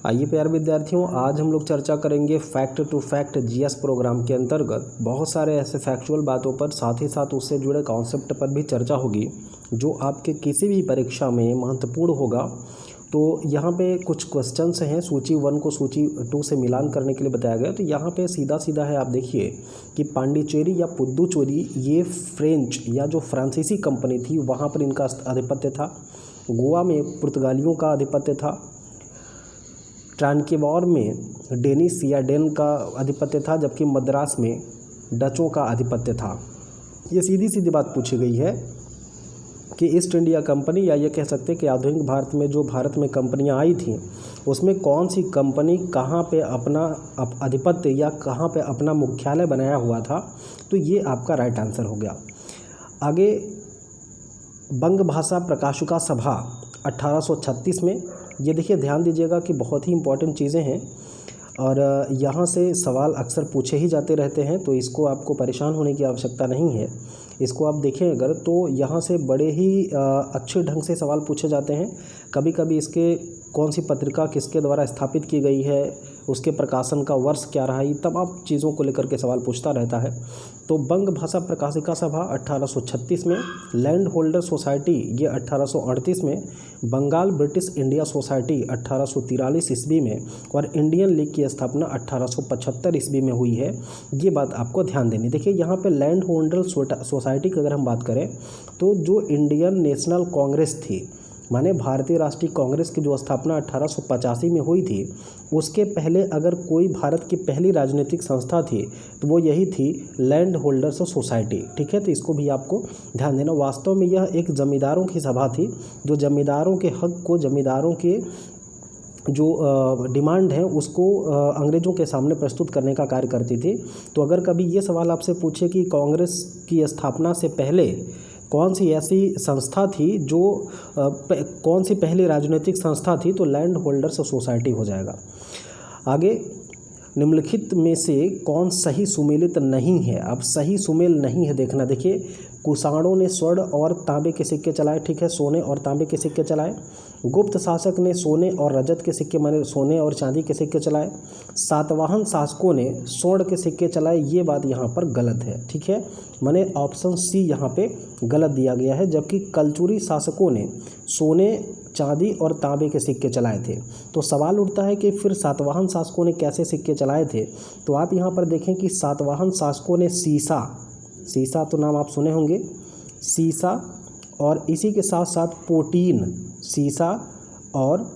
आइए प्यारे विद्यार्थियों, आज हम लोग चर्चा करेंगे fact to fact GS program के अंतर्गत बहुत सारे ऐसे फैक्चुअल बातों पर, साथ ही साथ उससे जुड़े कॉन्सेप्ट पर भी चर्चा होगी जो आपके किसी भी परीक्षा में महत्वपूर्ण होगा। तो यहाँ पे कुछ क्वेश्चंस हैं, सूची 1 को सूची 2 से मिलान करने के लिए बताया गया। तो यहाँ पे सीधा सीधा है, आप देखिए कि पांडिचेरी या पुद्दुचेरी ये फ्रेंच या जो फ्रांसीसी कंपनी थी वहाँ पर इनका आधिपत्य था। गोवा में पुर्तगालियों का आधिपत्य था। ट्रांकेवॉर में डेनिश या डेन का आधिपत्य था, जबकि मद्रास में डचों का आधिपत्य था। ये सीधी सीधी बात पूछी गई है कि ईस्ट इंडिया कंपनी, या ये कह सकते हैं कि आधुनिक भारत में जो भारत में कंपनियां आई थीं उसमें कौन सी कंपनी कहाँ पे अपना आधिपत्य या कहाँ पे अपना मुख्यालय बनाया हुआ था। तो ये आपका राइट आंसर हो गया। आगे, बंग भाषा प्रकाशिका सभा 1836 में, ये देखिए ध्यान दीजिएगा कि बहुत ही इंपॉर्टेंट चीज़ें हैं और यहाँ से सवाल अक्सर पूछे ही जाते रहते हैं, तो इसको आपको परेशान होने की आवश्यकता नहीं है। इसको आप देखें अगर, तो यहाँ से बड़े ही अच्छे ढंग से सवाल पूछे जाते हैं। कभी कभी इसके कौन सी पत्रिका किसके द्वारा स्थापित की गई है, उसके प्रकाशन का वर्ष क्या रहा, ये तमाम चीज़ों को लेकर के सवाल पूछता रहता है। तो बंग भाषा प्रकाशिका सभा 1836 में, लैंड होल्डर सोसाइटी ये 1838 में, बंगाल ब्रिटिश इंडिया सोसाइटी 1843 ईस्वी में और इंडियन लीग की स्थापना 1875 ईस्वी में हुई है। ये बात आपको ध्यान देनी। देखिए यहाँ पे लैंड होल्डर सोसाइटी की अगर हम बात करें तो जो इंडियन नेशनल कांग्रेस थी, माने भारतीय राष्ट्रीय कांग्रेस की जो स्थापना 1885 में हुई थी, उसके पहले अगर कोई भारत की पहली राजनीतिक संस्था थी तो वो यही थी, लैंड होल्डर्स सोसाइटी। ठीक है, तो इसको भी आपको ध्यान देना। वास्तव में यह एक जमींदारों की सभा थी जो जमींदारों के हक को, जमींदारों के जो डिमांड है उसको अंग्रेज़ों के सामने प्रस्तुत करने का कार्य करती थी। तो अगर कभी ये सवाल आपसे पूछे कि कांग्रेस की स्थापना से पहले कौन सी ऐसी संस्था थी जो कौन सी पहली राजनीतिक संस्था थी, तो लैंड होल्डर्स सोसाइटी हो जाएगा। आगे, निम्नलिखित में से कौन सही सुमेलित नहीं है। अब सही सुमेल नहीं है, देखना। देखिए, कुषाणों ने स्वर्ण और तांबे के सिक्के चलाए, ठीक है, सोने और तांबे के सिक्के चलाए। गुप्त शासक ने सोने और रजत के सिक्के, माने सोने और चांदी के सिक्के चलाए। सातवाहन शासकों ने स्वर्ण के सिक्के चलाए, ये बात यहाँ पर गलत है। ठीक है, माने ऑप्शन सी यहाँ पे गलत दिया गया है। जबकि कलचुरी शासकों ने सोने, चांदी और तांबे के सिक्के चलाए थे। तो सवाल उठता है कि फिर सातवाहन शासकों ने कैसे सिक्के चलाए थे। तो आप यहाँ पर देखें कि सातवाहन शासकों ने सीसा तो नाम आप सुने होंगे, सीसा, और इसी के साथ साथ पोटीन, सीसा और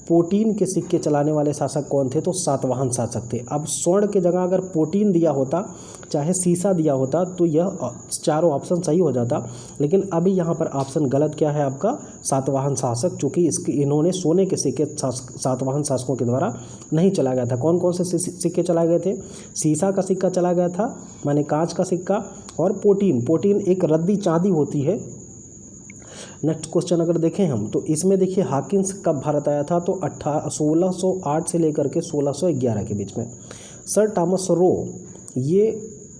पोटीन के सिक्के चलाने वाले शासक कौन थे, तो सातवाहन शासक थे। अब स्वर्ण की जगह अगर पोटीन दिया होता, चाहे सीसा दिया होता, तो यह चारों ऑप्शन सही हो जाता। लेकिन अभी यहाँ पर ऑप्शन गलत क्या है आपका, सातवाहन शासक, चूँकि इन्होंने सोने के सिक्के सातवाहन शासकों के द्वारा नहीं चलाया गया था। कौन कौन से सिक्के चलाए गए थे, सीसा का सिक्का चलाया गया था, माने कांच का सिक्का, और पोटीन एक रद्दी चांदी होती है। नेक्स्ट क्वेश्चन अगर देखें हम, तो इसमें देखिए हॉकिंस कब भारत आया था, तो 1608 से लेकर के 1611 के बीच में। सर टॉमस रो ये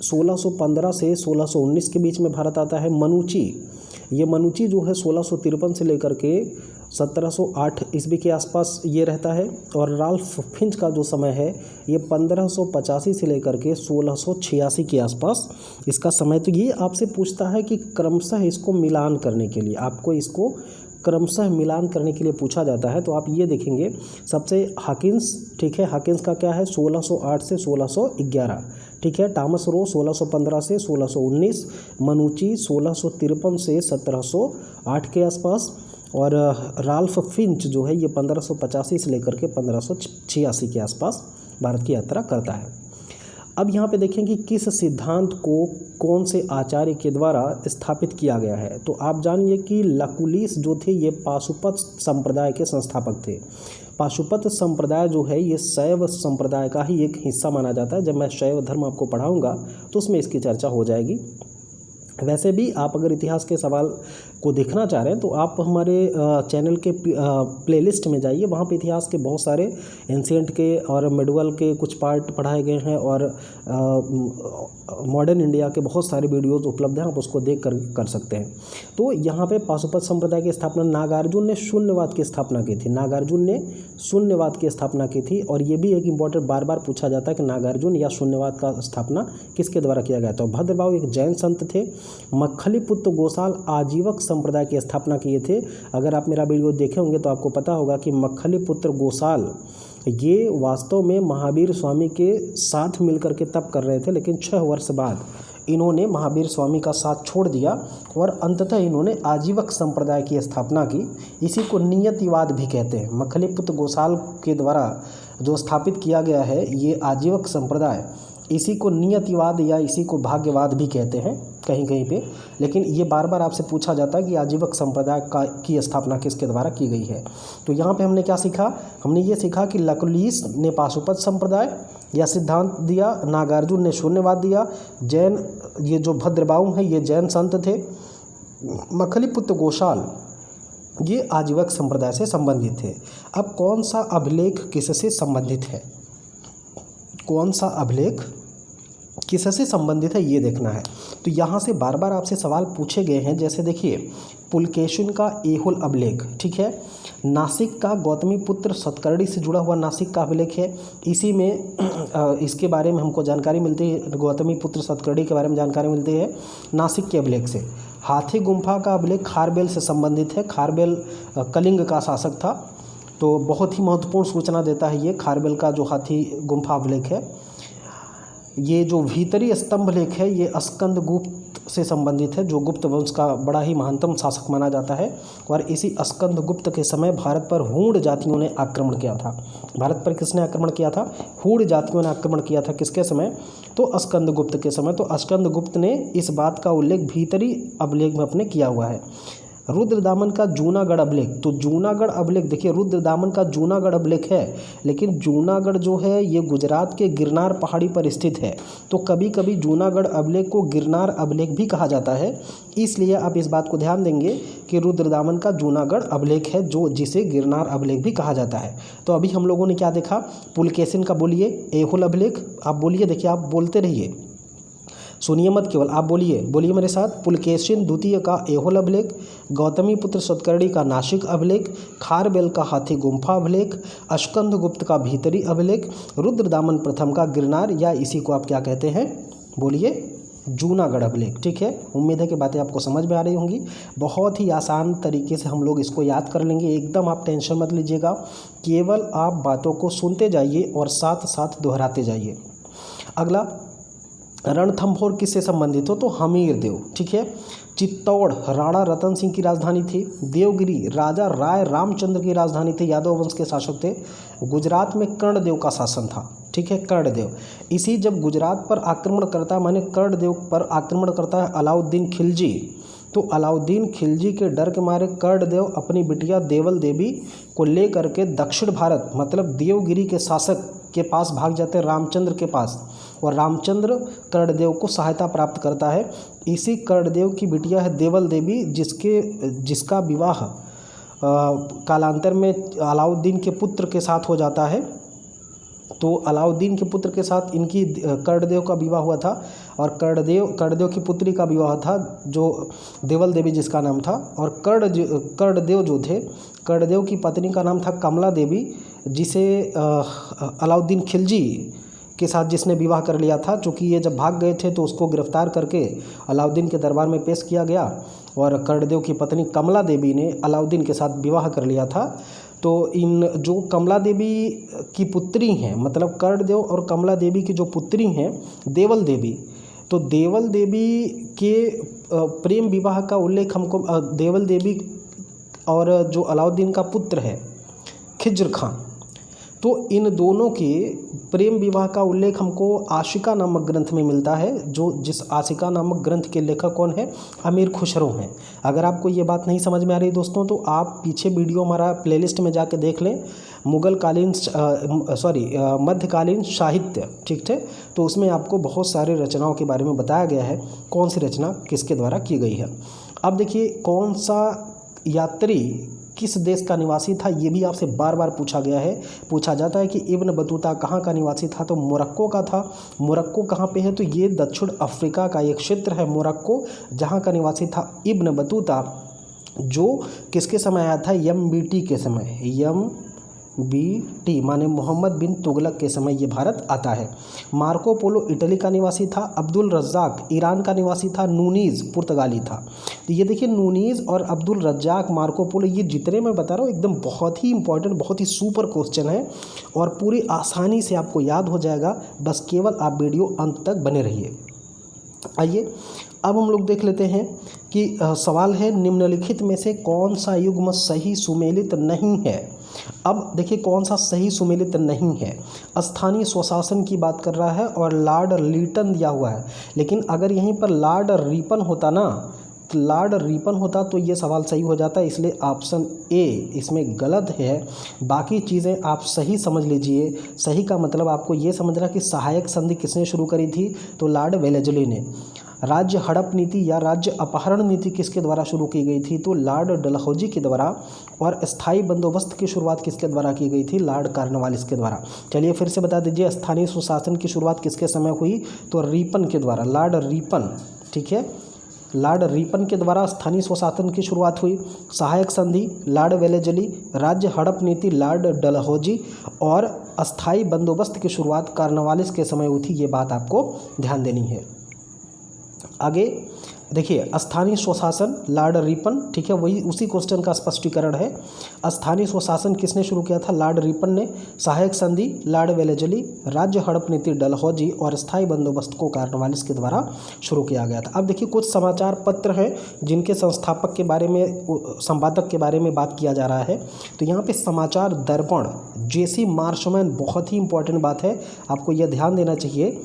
1615 से 1619 के बीच में भारत आता है। मनुची जो है 1653 से लेकर के 1708 ईस्वी के आसपास ये रहता है। और राल्फ फिंच का जो समय है ये 1585 से लेकर के 1686 के आसपास इसका समय। तो ये आपसे पूछता है कि क्रमशः इसको मिलान करने के लिए, आपको इसको क्रमशः मिलान करने के लिए पूछा जाता है। तो आप ये देखेंगे, सबसे हॉकिंस, ठीक है, हॉकिंस का क्या है 1608 से 1611, ठीक है। टॉमस रो 1615 से 1619, मनुची 1653 से 1708 के आसपास, और राल्फ फिंच जो है ये 1585 से लेकर के 1586 के आसपास भारत की यात्रा करता है। अब यहाँ पे देखें कि किस सिद्धांत को कौन से आचार्य के द्वारा स्थापित किया गया है। तो आप जानिए कि लकुलिस जो थे ये पाशुपत संप्रदाय के संस्थापक थे। पाशुपत संप्रदाय जो है ये शैव संप्रदाय का ही एक हिस्सा माना जाता है। जब मैं शैव धर्म आपको पढ़ाऊंगा तो उसमें इसकी चर्चा हो जाएगी। वैसे भी आप अगर इतिहास के सवाल को देखना चाह रहे हैं तो आप हमारे चैनल के प्लेलिस्ट में जाइए, वहाँ पे इतिहास के बहुत सारे एंशिएंट के और मिडवल के कुछ पार्ट पढ़ाए गए हैं और मॉडर्न इंडिया के बहुत सारे वीडियोस उपलब्ध हैं, आप उसको देख कर सकते हैं। तो यहाँ पे पाशुपत संप्रदाय की स्थापना नागार्जुन ने शून्यवाद की स्थापना की थी। नागार्जुन ने शून्यवाद की स्थापना की थी। और ये भी एक इम्पॉर्टेंट बार बार पूछा जाता है कि नागार्जुन या शून्यवाद का स्थापना किसके द्वारा किया गया था। तो भद्रबाहु एक जैन संत थे। मक्खलीपुत्र गोसाल आजीवक संप्रदाय की स्थापना किए थे। अगर आप मेरा वीडियो देखे होंगे तो आपको पता होगा कि मक्खलीपुत्र गोसाल ये वास्तव में महावीर स्वामी के साथ मिलकर के तप कर रहे थे, लेकिन 6 वर्ष बाद इन्होंने महावीर स्वामी का साथ छोड़ दिया और अंततः इन्होंने आजीवक संप्रदाय की स्थापना की। इसी को नियतिवाद भी कहते हैं। मक्खलीपुत्र गोसाल के द्वारा जो स्थापित किया गया है ये आजीवक संप्रदाय, इसी को नियतिवाद या इसी को भाग्यवाद भी कहते हैं कहीं कहीं पे। लेकिन ये बार बार आपसे पूछा जाता है कि आजीवक संप्रदाय की स्थापना किसके द्वारा की गई है। तो यहाँ पे हमने क्या सीखा? हमने ये सीखा कि लकुलिस ने पाशुपत संप्रदाय या सिद्धांत दिया, नागार्जुन ने शून्यवाद दिया, जैन ये जो भद्रबाहु हैं ये जैन संत थे, मक्खलीपुत्र गोसाल ये आजीवक संप्रदाय से संबंधित थे। अब कौन सा अभिलेख किससे संबंधित है, कौन सा अभिलेख किससे संबंधित है ये देखना है। तो यहाँ से बार बार आपसे सवाल पूछे गए हैं। जैसे देखिए पुलकेशिन का ऐहोल अभिलेख, ठीक है, नासिक का गौतमी पुत्र सतकर्णी से जुड़ा हुआ नासिक का अभिलेख है। इसी में इसके बारे में हमको जानकारी मिलती है, गौतमी पुत्र सतकर्णी के बारे में जानकारी मिलती है नासिक के अभिलेख से। हाथी गुम्फा का अभिलेख खारबेल से संबंधित है। खारबेल कलिंग का शासक था, तो बहुत ही महत्वपूर्ण सूचना देता है ये खारबेल का जो हाथी गुम्फा अभिलेख है। ये जो भीतरी स्तंभ लेख है ये स्कंद गुप्त से संबंधित है, जो गुप्त वंश का बड़ा ही महानतम शासक माना जाता है। और इसी स्कंद गुप्त के समय भारत पर हूण जातियों ने आक्रमण किया था। भारत पर किसने आक्रमण किया था? हूण जातियों ने आक्रमण किया था। किसके समय? तो स्कंद गुप्त के समय। तो स्कंद गुप्त ने इस बात का उल्लेख भीतरी अभिलेख में अपने किया हुआ है। रुद्रदामन का जूनागढ़ अभिलेख, तो जूनागढ़ अभिलेख देखिए, रुद्रदामन का जूनागढ़ अभिलेख है, लेकिन जूनागढ़ जो है ये गुजरात के गिरनार पहाड़ी पर स्थित है। तो कभी कभी जूनागढ़ अभिलेख को गिरनार अभिलेख भी कहा जाता है। इसलिए आप इस बात को ध्यान देंगे कि रुद्रदामन का जूनागढ़ अभिलेख है जो जिसे गिरनार अभिलेख भी कहा जाता है। तो अभी हम लोगों ने क्या देखा? पुलकेशिन का बोलिए ऐहोल अभिलेख, आप बोलिए, देखिए आप बोलते रहिए, सुनिए मत केवल, आप बोलिए मेरे साथ। पुलकेशिन द्वितीय का ऐहोल अभिलेख, गौतमी पुत्र सतकर्णी का नासिक अभिलेख, खारबेल का हाथी गुम्फा अभिलेख, स्कंद गुप्त का भीतरी अभिलेख, रुद्रदामन प्रथम का गिरनार या इसी को आप क्या कहते हैं? बोलिए, जूनागढ़ अभिलेख। ठीक है, उम्मीद है कि बातें आपको समझ में आ रही होंगी। बहुत ही आसान तरीके से हम लोग इसको याद कर लेंगे, एकदम आप टेंशन मत लीजिएगा। केवल आप बातों को सुनते जाइए और साथ साथ दोहराते जाइए। अगला, रणथंभौर किससे संबंधित हो? तो हमीरदेव। ठीक है, चित्तौड़ राणा रतन सिंह की राजधानी थी। देवगिरी राजा राय रामचंद्र की राजधानी थी, यादव वंश के शासक थे। गुजरात में कर्णदेव का शासन था। ठीक है, कर्णदेव। इसी जब गुजरात पर आक्रमण करता, माने कर्णदेव पर आक्रमण करता है अलाउद्दीन खिलजी, तो अलाउद्दीन खिलजी के डर के मारे कर्णदेव अपनी बिटिया देवल देवी को लेकर के दक्षिण भारत मतलब देवगिरी के शासक के पास भाग जाते हैं, रामचंद्र के पास। और रामचंद्र कर्णदेव को सहायता प्राप्त करता है। इसी कर्णदेव की बिटिया है देवल देवी, जिसका विवाह कालांतर में अलाउद्दीन के पुत्र के साथ हो जाता है। तो अलाउद्दीन के पुत्र के साथ इनकी कर्णदेव का विवाह हुआ था और कर्णदेव की पुत्री का विवाह था जो देवल देवी जिसका नाम था। और कर्णदेव जो थे, कर्णदेव की पत्नी का नाम था कमला देवी, जिसे अलाउद्दीन खिलजी के साथ जिसने विवाह कर लिया था। चूँकि ये जब भाग गए थे तो उसको गिरफ्तार करके अलाउद्दीन के दरबार में पेश किया गया और कर्णदेव की पत्नी कमला देवी ने अलाउद्दीन के साथ विवाह कर लिया था। तो इन जो कमला देवी की पुत्री हैं, मतलब कर्णदेव और कमला देवी की जो पुत्री हैं देवल देवी, तो देवल देवी के प्रेम विवाह का उल्लेख हमको देवल देवी और जो अलाउद्दीन का पुत्र है खिज्र खां, तो इन दोनों के प्रेम विवाह का उल्लेख हमको आशिका नामक ग्रंथ में मिलता है। जिस आशिका नामक ग्रंथ के लेखक कौन है? अमीर खुसरो हैं। अगर आपको ये बात नहीं समझ में आ रही दोस्तों, तो आप पीछे वीडियो हमारा प्लेलिस्ट में जाके देख लें, मध्यकालीन साहित्य। ठीक है, तो उसमें आपको बहुत सारे रचनाओं के बारे में बताया गया है, कौन सी रचना किसके द्वारा की गई है। अब देखिए कौन सा यात्री किस देश का निवासी था, ये भी आपसे बार बार पूछा गया है। पूछा जाता है कि इब्न बतूता कहाँ का निवासी था, तो मोरक्को का था। मोरक्को कहाँ पे है, तो ये दक्षिण अफ्रीका का एक क्षेत्र है मोरक्को, जहाँ का निवासी था इब्न बतूता, जो किसके समय आया था, MBT के समय, MBT माने मोहम्मद बिन तुगलक के समय ये भारत आता है। मार्को पोलो इटली का निवासी था। अब्दुल रज्जाक ईरान का निवासी था। नूनीज़ पुर्तगाली था। तो ये देखिए नूनीज़ और अब्दुल रज्जाक, मार्को पोलो, ये जितने मैं बता रहा हूँ एकदम बहुत ही इंपॉर्टेंट, बहुत ही सुपर क्वेश्चन है और पूरी आसानी से आपको याद हो जाएगा। बस केवल आप वीडियो अंत तक बने रहिए। आइए अब हम लोग देख लेते हैं कि सवाल है निम्नलिखित में से कौन सा युग्म सही सुमेलित नहीं है। अब देखिए कौन सा सही सुमेलित नहीं है। स्थानीय स्वशासन की बात कर रहा है और लॉर्ड लीटन दिया हुआ है, लेकिन अगर यहीं पर लॉर्ड रिपन होता ना, तो लॉर्ड रिपन होता तो ये सवाल सही हो जाता, इसलिए ऑप्शन ए इसमें गलत है। बाकी चीज़ें आप सही समझ लीजिए। सही का मतलब आपको ये समझना कि सहायक संधि किसने शुरू करी थी, तो लॉर्ड वेलेस्ली ने। राज्य हड़प नीति या राज्य अपहरण नीति किसके द्वारा शुरू की गई थी, तो लॉर्ड डलहौजी के द्वारा। और स्थायी बंदोबस्त की शुरुआत किसके द्वारा की गई थी, लॉर्ड कॉर्नवालिस के द्वारा। चलिए फिर से बता दीजिए, स्थानीय सुशासन की शुरुआत किसके समय हुई, तो रिपन के द्वारा, लॉर्ड रिपन। ठीक है, लॉर्ड रिपन के द्वारा स्थानीय स्वशासन की शुरुआत हुई। सहायक संधि लॉर्ड वेलेस्ली, राज्य हड़प नीति लॉर्ड डलहौजी और अस्थायी बंदोबस्त की शुरुआत कॉर्नवालिस के समय हुई थी। ये बात आपको ध्यान देनी है। आगे देखिए स्थानीय स्वशासन लॉर्ड रिपन, ठीक है, वही उसी क्वेश्चन का स्पष्टीकरण है। स्थानीय स्वशासन किसने शुरू किया था, लॉर्ड रिपन ने। सहायक संधि लॉर्ड वेलेस्ली, राज्य हड़प नीति डलहौजी और स्थायी बंदोबस्त को कॉर्नवालिस के द्वारा शुरू किया गया था। अब देखिए कुछ समाचार पत्र हैं जिनके संस्थापक के बारे में, संपादक के बारे में बात किया जा रहा है। तो यहाँ पे समाचार दर्पण JC मार्शमैन, बहुत ही इंपॉर्टेंट बात है, आपको यह ध्यान देना चाहिए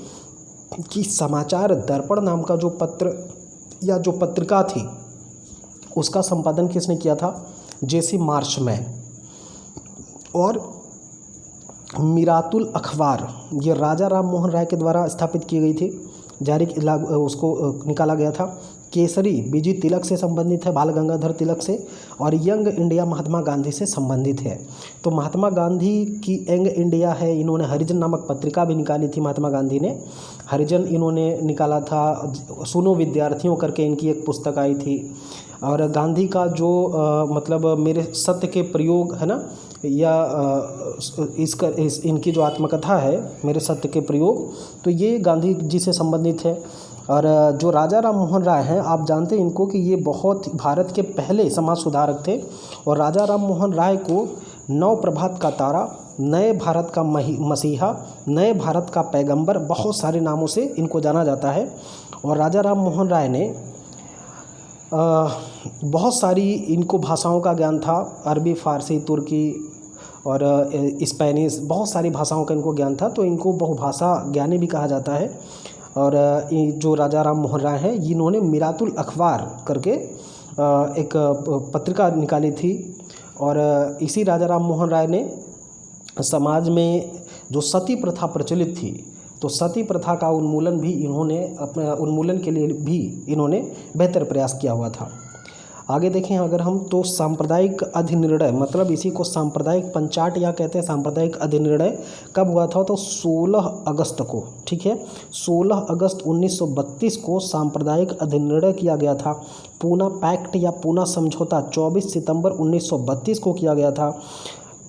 कि समाचार दर्पण नाम का जो पत्र या जो पत्रिका थी उसका संपादन किसने किया था, JC मार्शमैन। और मिरातुल अखबार ये राजा राम मोहन राय के द्वारा स्थापित की गई थी, उसको निकाला गया था। केसरी बीजी तिलक से संबंधित है, बाल गंगाधर तिलक से। और यंग इंडिया महात्मा गांधी से संबंधित है। तो महात्मा गांधी की यंग इंडिया है, इन्होंने हरिजन नामक पत्रिका भी निकाली थी, महात्मा गांधी ने हरिजन इन्होंने निकाला था। सुनो विद्यार्थियों करके इनकी एक पुस्तक आई थी। और गांधी का जो मतलब मेरे सत्य के प्रयोग है ना, या इनकी जो आत्मकथा है मेरे सत्य के प्रयोग, तो ये गांधी जी से संबंधित है। और जो राजा राम मोहन राय हैं, आप जानते हैं इनको कि ये बहुत भारत के पहले समाज सुधारक थे। और राजा राम मोहन राय को नव प्रभात का तारा, नए भारत का मसीहा, नए भारत का पैगंबर, बहुत सारे नामों से इनको जाना जाता है। और राजा राम मोहन राय ने बहुत सारी इनको भाषाओं का ज्ञान था, अरबी, फ़ारसी, तुर्की और स्पेनिश, बहुत सारी भाषाओं का इनको ज्ञान था। तो इनको बहुभाषा ज्ञानी भी कहा जाता है। और जो राजा राम मोहन राय हैं, इन्होंने मिरातुल अखबार करके एक पत्रिका निकाली थी। और इसी राजा राम मोहन राय ने समाज में जो सती प्रथा प्रचलित थी, तो सती प्रथा का उन्मूलन भी इन्होंने, अपने उन्मूलन के लिए भी इन्होंने बेहतर प्रयास किया हुआ था। आगे देखें अगर हम, तो सांप्रदायिक अधिनिर्णय, मतलब इसी को सांप्रदायिक पंचाट या कहते हैं सांप्रदायिक अधिनिर्णय कब हुआ था, तो 16 अगस्त को। ठीक है, 16 अगस्त 1932 को सांप्रदायिक अधिनिर्णय किया गया था। पूना पैक्ट या पूना समझौता 24 सितंबर 1932 को किया गया था।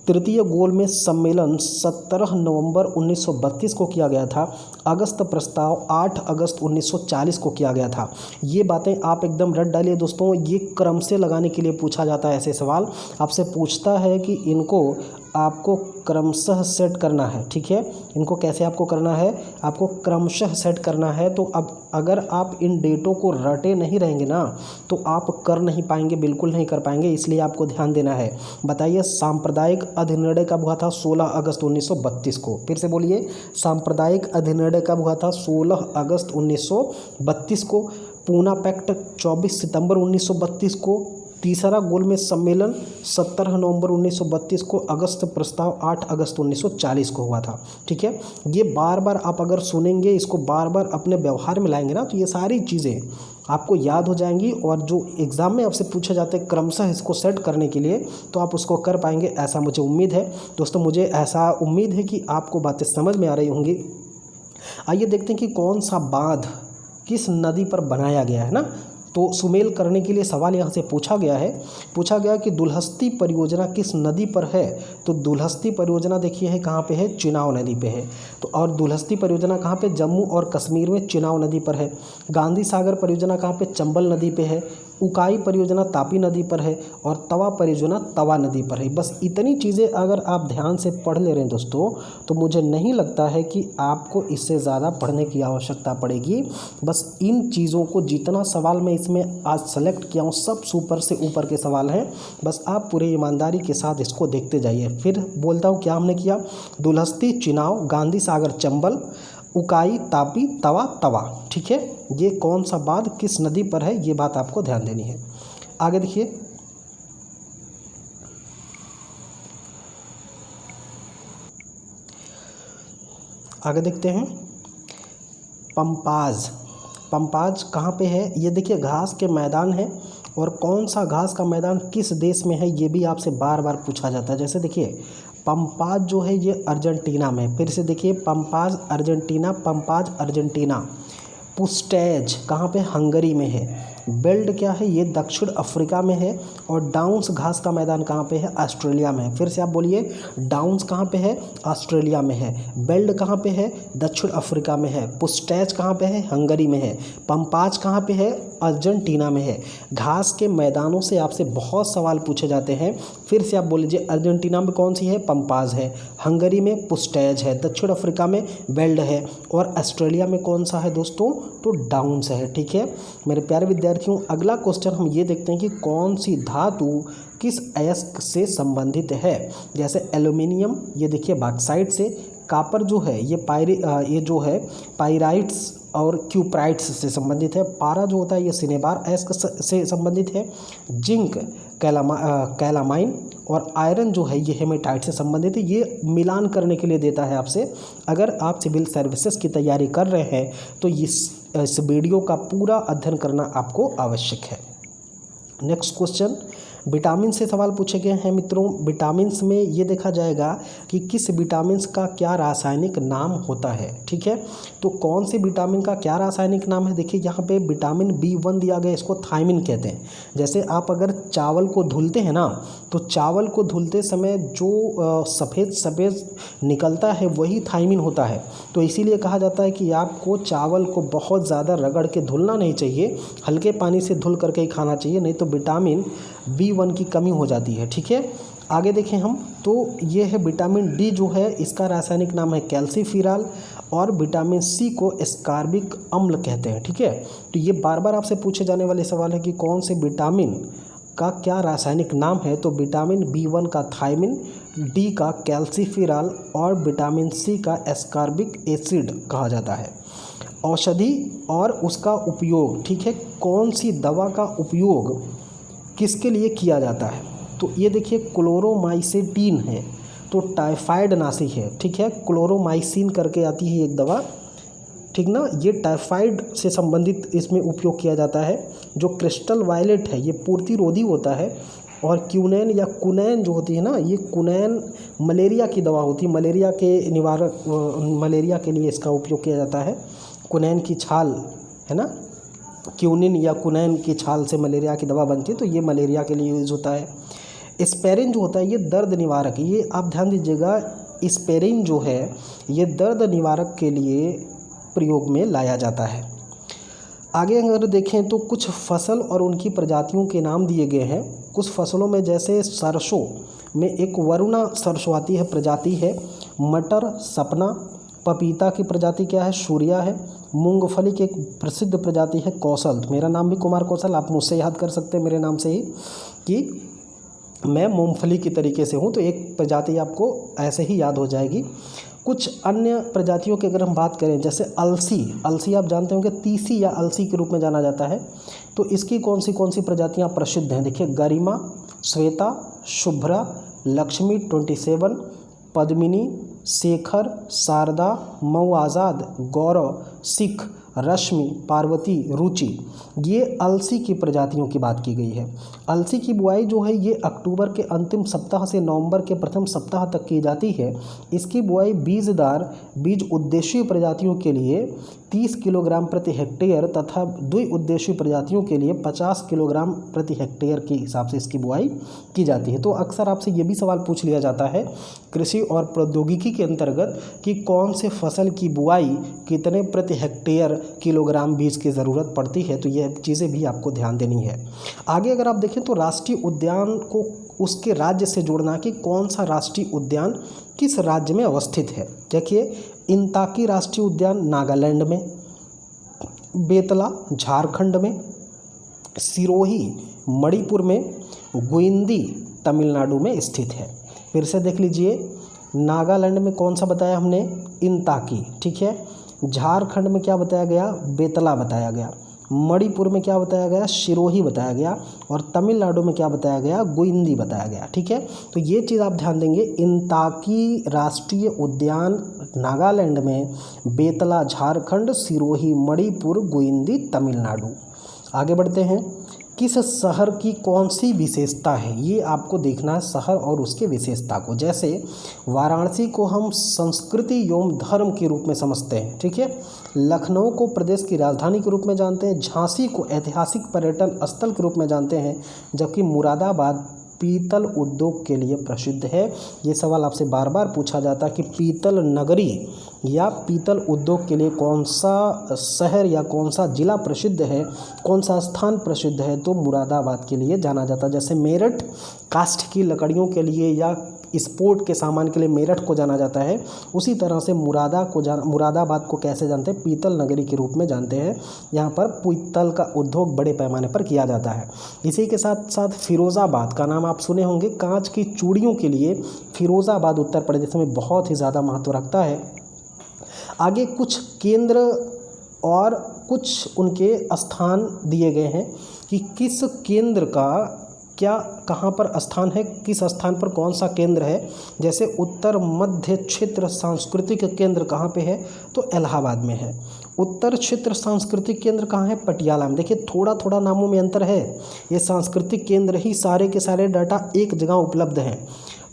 तृतीय गोलमेज सम्मेलन 17 नवंबर 1932 को किया गया था। अगस्त प्रस्ताव 8 अगस्त 1940 को किया गया था। ये बातें आप एकदम रट डालिए दोस्तों, ये क्रम से लगाने के लिए पूछा जाता है। ऐसे सवाल आपसे पूछता है कि इनको आपको क्रमशः सेट करना है। ठीक है, इनको कैसे आपको करना है, आपको क्रमशः सेट करना है। तो अब अगर आप इन डेटों को रटे नहीं रहेंगे ना, तो आप कर नहीं पाएंगे, बिल्कुल नहीं कर पाएंगे, इसलिए आपको ध्यान देना है। बताइए सांप्रदायिक अधिनिर्णय कब हुआ था, 16 अगस्त 1932 को। फिर से बोलिए, सांप्रदायिक अधिनिर्णय कब हुआ था, 16 अगस्त 1932 को। पूना पैक्ट 24 सितंबर 1932 को। तीसरा गोलमेज सम्मेलन 17 नवंबर 1932 को। अगस्त प्रस्ताव 8 अगस्त 1940 को हुआ था। ठीक है, ये बार बार आप अगर सुनेंगे, इसको बार बार अपने व्यवहार में लाएंगे ना, तो ये सारी चीज़ें आपको याद हो जाएंगी, और जो एग्ज़ाम में आपसे पूछे जाते हैं क्रमशः इसको सेट करने के लिए, तो आप उसको कर पाएंगे, ऐसा मुझे उम्मीद है। दोस्तों मुझे ऐसा उम्मीद है कि आपको बातें समझ में आ रही होंगी। आइए देखते हैं कि कौन सा बांध किस नदी पर बनाया गया है ना। तो सुमेल करने के लिए सवाल यहाँ से पूछा गया कि दुलहस्ती परियोजना किस नदी पर है। तो दुलहस्ती परियोजना देखिए है कहाँ पे है, चिनाब नदी पे है। तो और दुलहस्ती परियोजना कहाँ पे, जम्मू और कश्मीर में चिनाब नदी पर है। गांधी सागर परियोजना कहाँ पे, चंबल नदी पे है। उकाई परियोजना तापी नदी पर है, और तवा परियोजना तवा नदी पर है। बस इतनी चीज़ें अगर आप ध्यान से पढ़ ले रहे हैं दोस्तों, तो मुझे नहीं लगता है कि आपको इससे ज़्यादा पढ़ने की आवश्यकता पड़ेगी। बस इन चीज़ों को, जितना सवाल मैं इसमें आज सेलेक्ट किया हूँ, सब सुपर से ऊपर के सवाल हैं। बस आप पूरी ईमानदारी के साथ इसको देखते जाइए। फिर बोलता हूँ क्या हमने किया, दुलहस्ती चिनाब, गांधी सागर चंबल, उकाई तापी तवा तवा, ठीक है। ये कौन सा बांध किस नदी पर है, ये बात आपको ध्यान देनी है। आगे देखिए, आगे देखते हैं, पंपाज कहाँ पे है, ये देखिए घास के मैदान है। और कौन सा घास का मैदान किस देश में है, ये भी आपसे बार बार पूछा जाता है। जैसे देखिए पंपाज जो है ये अर्जेंटीना में, फिर से देखिए पंपाज अर्जेंटीना। पुस्टैज कहाँ पे, हंगरी में है। बेल्ट क्या है, ये दक्षिण अफ्रीका में है। और डाउन्स घास का मैदान कहाँ पे है, ऑस्ट्रेलिया में है। फिर से आप बोलिए, डाउन्स कहाँ पे है, ऑस्ट्रेलिया में है। बेल्ट कहाँ पे है, दक्षिण अफ्रीका में है। पुस्टैज कहाँ पे है, हंगरी में है। पंपाज कहाँ पे है, अर्जेंटीना में है। घास के मैदानों से आपसे बहुत सवाल पूछे जाते हैं। फिर से आप बोल लीजिए, अर्जेंटीना में कौन सी है, पंपाज है। हंगरी में पुस्टैज है। दक्षिण अफ्रीका में बेल्ट है। और ऑस्ट्रेलिया में कौन सा है दोस्तों, तो डाउन्स है, ठीक है मेरे प्यारे विद्यार्थियों। अगला क्वेश्चन हम ये देखते हैं कि कौन सी धातु किस अयस्क से संबंधित है। जैसे एल्यूमिनियम, ये देखिए बॉक्साइट से। कापर जो है ये जो है पाइराइट्स और क्यूप्राइट्स से संबंधित है। पारा जो होता है ये सिनेबार अयस्क से संबंधित है। जिंक कैलामाइन, और आयरन जो है ये हेमेटाइट से संबंधित है। ये मिलान करने के लिए देता है आपसे। अगर आप सिविल सर्विसेज की तैयारी कर रहे हैं तो इस वीडियो का पूरा अध्ययन करना आपको आवश्यक है। नेक्स्ट क्वेश्चन, विटामिन से सवाल पूछे गए हैं मित्रों। विटामिन्स में ये देखा जाएगा कि किस विटामिन्स का क्या रासायनिक नाम होता है, ठीक है। तो कौन से विटामिन का क्या रासायनिक नाम है, देखिए यहाँ पे विटामिन B1 दिया गया, इसको थायमिन कहते हैं। जैसे आप अगर चावल को धुलते हैं ना, तो चावल को धुलते समय जो सफ़ेद निकलता है वही थायमिन होता है। तो इसीलिए कहा जाता है कि आपको चावल को बहुत ज़्यादा रगड़ के धुलना नहीं चाहिए, हल्के पानी से धुल करके ही खाना चाहिए, नहीं तो विटामिन B1 की कमी हो जाती है, ठीक है। आगे देखें हम, तो ये है विटामिन D जो है, इसका रासायनिक नाम है कैल्सीफिराल। और विटामिन C को एस्कॉर्बिक अम्ल कहते हैं, ठीक है। तो ये बार बार आपसे पूछे जाने वाले सवाल है कि कौन से विटामिन का क्या रासायनिक नाम है। तो विटामिन B1 का थायमिन, D का कैल्सीफिराल, और विटामिन C का एस्कॉर्बिक एसिड कहा जाता है। औषधि और उसका उपयोग, ठीक है, कौन सी दवा का उपयोग किसके लिए किया जाता है। तो ये देखिए क्लोरोमाइसेटिन है, तो टाइफाइड नाशी है, ठीक है। क्लोरोमाइसिन करके आती है एक दवा, ठीक ना। ये टाइफाइड से संबंधित इसमें उपयोग किया जाता है। जो क्रिस्टल वायलेट है ये पूर्तिरोधी होता है। और क्यूनैन या कुनैन जो होती है ना, ये कुनैन मलेरिया की दवा होती है। मलेरिया के निवारक, मलेरिया के लिए इसका उपयोग किया जाता है। कुनैन की छाल है ना, क्यूनिन या कुनैन की छाल से मलेरिया की दवा बनती है, तो ये मलेरिया के लिए यूज़ होता है। एस्पेरिन जो होता है ये दर्द निवारक, ये आप ध्यान दीजिएगा, एस्पेरिन जो है ये दर्द निवारक के लिए प्रयोग में लाया जाता है। आगे अगर देखें तो कुछ फसल और उनकी प्रजातियों के नाम दिए गए हैं। कुछ फसलों में जैसे सरसों में एक वरुणा सरसों आती है, प्रजाति है। मटर सपना, पपीता की प्रजाति क्या है, सूर्या है। मूंगफली की एक प्रसिद्ध प्रजाति है कौशल। मेरा नाम भी कुमार कौशल, आप मुझसे याद कर सकते हैं मेरे नाम से ही कि मैं मूंगफली की तरीके से हूँ, तो एक प्रजाति आपको ऐसे ही याद हो जाएगी। कुछ अन्य प्रजातियों की अगर हम बात करें, जैसे अलसी आप जानते होंगे, तीसी या अलसी के रूप में जाना जाता है। तो इसकी कौन सी प्रजातियाँ प्रसिद्ध हैं, देखिए गरिमा, श्वेता, शुभ्रा, लक्ष्मी 27, पद्मिनी, शेखर, शारदा, मऊ आज़ाद, गौरव, सिख, रश्मि, पार्वती, रुचि, ये अलसी की प्रजातियों की बात की गई है। अलसी की बुआई जो है ये अक्टूबर के अंतिम सप्ताह से नवंबर के प्रथम सप्ताह तक की जाती है। इसकी बुआई बीजदार बीज उद्देशीय प्रजातियों के लिए 30 किलोग्राम प्रति हेक्टेयर तथा द्विउद्देशीय प्रजातियों के लिए 50 किलोग्राम प्रति हेक्टेयर के हिसाब से इसकी बुआई की जाती है। तो अक्सर आपसे ये भी सवाल पूछ लिया जाता है कृषि और प्रौद्योगिकी के अंतर्गत कि कौन से फसल की बुआई कितने प्रति हेक्टेयर किलोग्राम बीज की ज़रूरत पड़ती है, तो ये चीज़ें भी आपको ध्यान देनी है। आगे अगर आप देखें तो राष्ट्रीय उद्यान को उसके राज्य से जोड़ना कि कौन सा राष्ट्रीय उद्यान किस राज्य में अवस्थित है। देखिए, इंताकी राष्ट्रीय उद्यान नागालैंड में, बेतला झारखंड में, सिरोही मणिपुर में, गुइंदी तमिलनाडु में स्थित है। फिर से देख लीजिए, नागालैंड में कौन सा बताया हमने, इंताकी, ठीक है। झारखंड में क्या बताया गया, बेतला बताया गया। मणिपुर में क्या बताया गया, सिरोही बताया गया। और तमिलनाडु में क्या बताया गया, गुइंदी बताया गया, ठीक है। तो ये चीज़ आप ध्यान देंगे, इंताकी राष्ट्रीय उद्यान नागालैंड में, बेतला झारखंड, सिरोही मणिपुर, गुइंदी तमिलनाडु। आगे बढ़ते हैं, किस शहर की कौन सी विशेषता है, ये आपको देखना है शहर और उसके विशेषता को। जैसे वाराणसी को हम संस्कृति एवं धर्म के रूप में समझते हैं, ठीक है। लखनऊ को प्रदेश की राजधानी के रूप में जानते हैं। झांसी को ऐतिहासिक पर्यटन स्थल के रूप में जानते हैं, जबकि मुरादाबाद पीतल उद्योग के लिए प्रसिद्ध है। ये सवाल आपसे बार बार पूछा जाता है कि पीतल नगरी या पीतल उद्योग के लिए कौन सा शहर या कौन सा जिला प्रसिद्ध है, कौन सा स्थान प्रसिद्ध है, तो मुरादाबाद के लिए जाना जाता है। जैसे मेरठ काष्ठ की लकड़ियों के लिए या स्पोर्ट के सामान के लिए मेरठ को जाना जाता है, उसी तरह से मुरादाबाद को कैसे जानते हैं, पीतल नगरी के रूप में जानते हैं। यहाँ पर पीतल का उद्योग बड़े पैमाने पर किया जाता है। इसी के साथ साथ फिरोज़ाबाद का नाम आप सुने होंगे, कांच की चूड़ियों के लिए फिरोज़ाबाद उत्तर प्रदेश में बहुत ही ज़्यादा महत्व रखता है। आगे कुछ केंद्र और कुछ उनके स्थान दिए गए हैं कि किस केंद्र का क्या कहाँ पर स्थान है, किस स्थान पर कौन सा केंद्र है। जैसे उत्तर मध्य क्षेत्र सांस्कृतिक केंद्र कहाँ पे है, तो इलाहाबाद में है। उत्तर क्षेत्र सांस्कृतिक केंद्र कहाँ है, पटियाला में। देखिए, थोड़ा थोड़ा नामों में अंतर है। ये सांस्कृतिक केंद्र ही सारे के सारे डाटा एक जगह उपलब्ध हैं।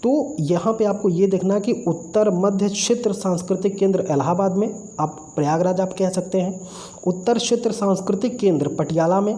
तो यहाँ पे आपको ये देखना कि उत्तर मध्य क्षेत्र सांस्कृतिक केंद्र इलाहाबाद में, आप प्रयागराज आप कह सकते हैं। उत्तर क्षेत्र सांस्कृतिक केंद्र पटियाला में।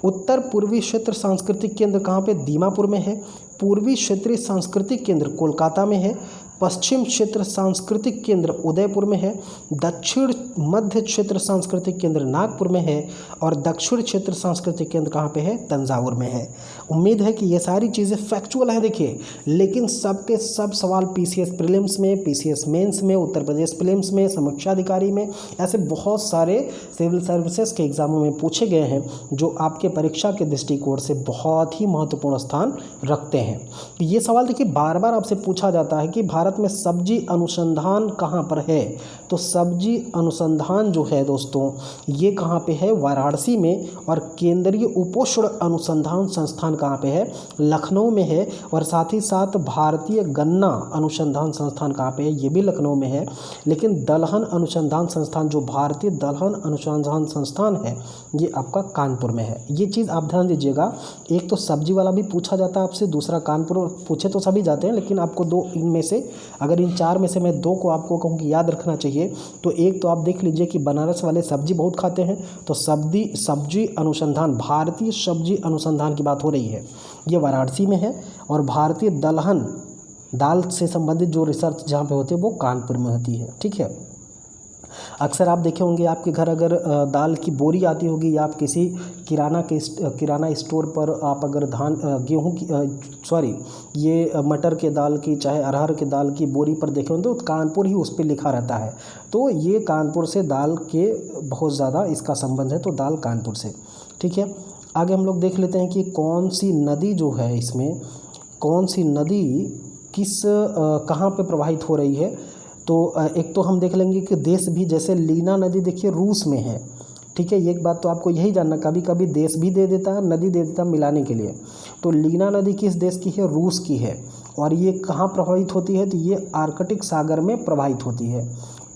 उत्तर पूर्वी क्षेत्र सांस्कृतिक केंद्र कहाँ पे, दीमापुर में है। पूर्वी क्षेत्रीय सांस्कृतिक केंद्र कोलकाता में है। पश्चिम क्षेत्र सांस्कृतिक केंद्र उदयपुर में है। दक्षिण मध्य क्षेत्र सांस्कृतिक केंद्र नागपुर में है। और दक्षिण क्षेत्र सांस्कृतिक केंद्र कहाँ पे है, तंजावुर में है। उम्मीद है कि ये सारी चीज़ें फैक्चुअल है, देखिए, लेकिन सबके सब सवाल पीसीएस प्रीलिम्स में, पीसीएस मेंस में, उत्तर प्रदेश प्रीलिम्स में, समीक्षा अधिकारी में, ऐसे बहुत सारे सिविल सर्विसेज के एग्जामों में पूछे गए हैं, जो आपके परीक्षा के दृष्टिकोण से बहुत ही महत्वपूर्ण स्थान रखते हैं। ये सवाल देखिए बार बार आपसे पूछा जाता है कि भारत में सब्जी अनुसंधान कहाँ पर है, तो सब्जी अनुसंधान जो है दोस्तों, ये कहाँ पे है, वाराणसी में। और केंद्रीय उपोष्ण अनुसंधान संस्थान कहाँ पे है, लखनऊ में है। और साथ ही साथ भारतीय गन्ना अनुसंधान संस्थान कहाँ पे है, ये भी लखनऊ में है। लेकिन दलहन अनुसंधान संस्थान, जो भारतीय दलहन अनुसंधान संस्थान है, ये आपका कानपुर में है। ये चीज़ आप ध्यान दीजिएगा। एक तो सब्जी वाला भी पूछा जाता है आपसे, दूसरा कानपुर, पूछे तो सभी जाते हैं, लेकिन आपको दो इनमें से, अगर इन चार में से मैं दो को आपको कहूँ कि याद रखना चाहिए, तो एक तो आप देख लीजिए कि बनारस वाले सब्जी बहुत खाते हैं, तो सब्जी अनुसंधान, भारतीय सब्जी अनुसंधान की बात हो रही है, ये वाराणसी में है। और भारतीय दलहन, दाल से संबंधित जो रिसर्च जहाँ पे होती है वो कानपुर में होती है, ठीक है। अक्सर आप देखे होंगे आपके घर अगर दाल की बोरी आती होगी, या आप किसी किराना स्टोर पर आप अगर गेहूं की ये मटर के दाल की, चाहे अरहर के दाल की बोरी पर देखे होंगे, तो कानपुर ही उस पर लिखा रहता है। तो ये कानपुर से दाल के बहुत ज़्यादा इसका संबंध है, तो दाल कानपुर से, ठीक है। आगे हम लोग देख लेते हैं कि कौन सी नदी जो है, इसमें कौन सी नदी कहाँ पे प्रवाहित हो रही है। तो एक तो हम देख लेंगे कि देश भी, जैसे लीना नदी देखिए रूस में है, ठीक है। एक बात तो आपको यही जानना, कभी कभी देश भी दे देता है, नदी दे देता है मिलाने के लिए। तो लीना नदी किस देश की है, रूस की है। और ये कहाँ प्रवाहित होती है, तो ये आर्कटिक सागर में प्रवाहित होती है।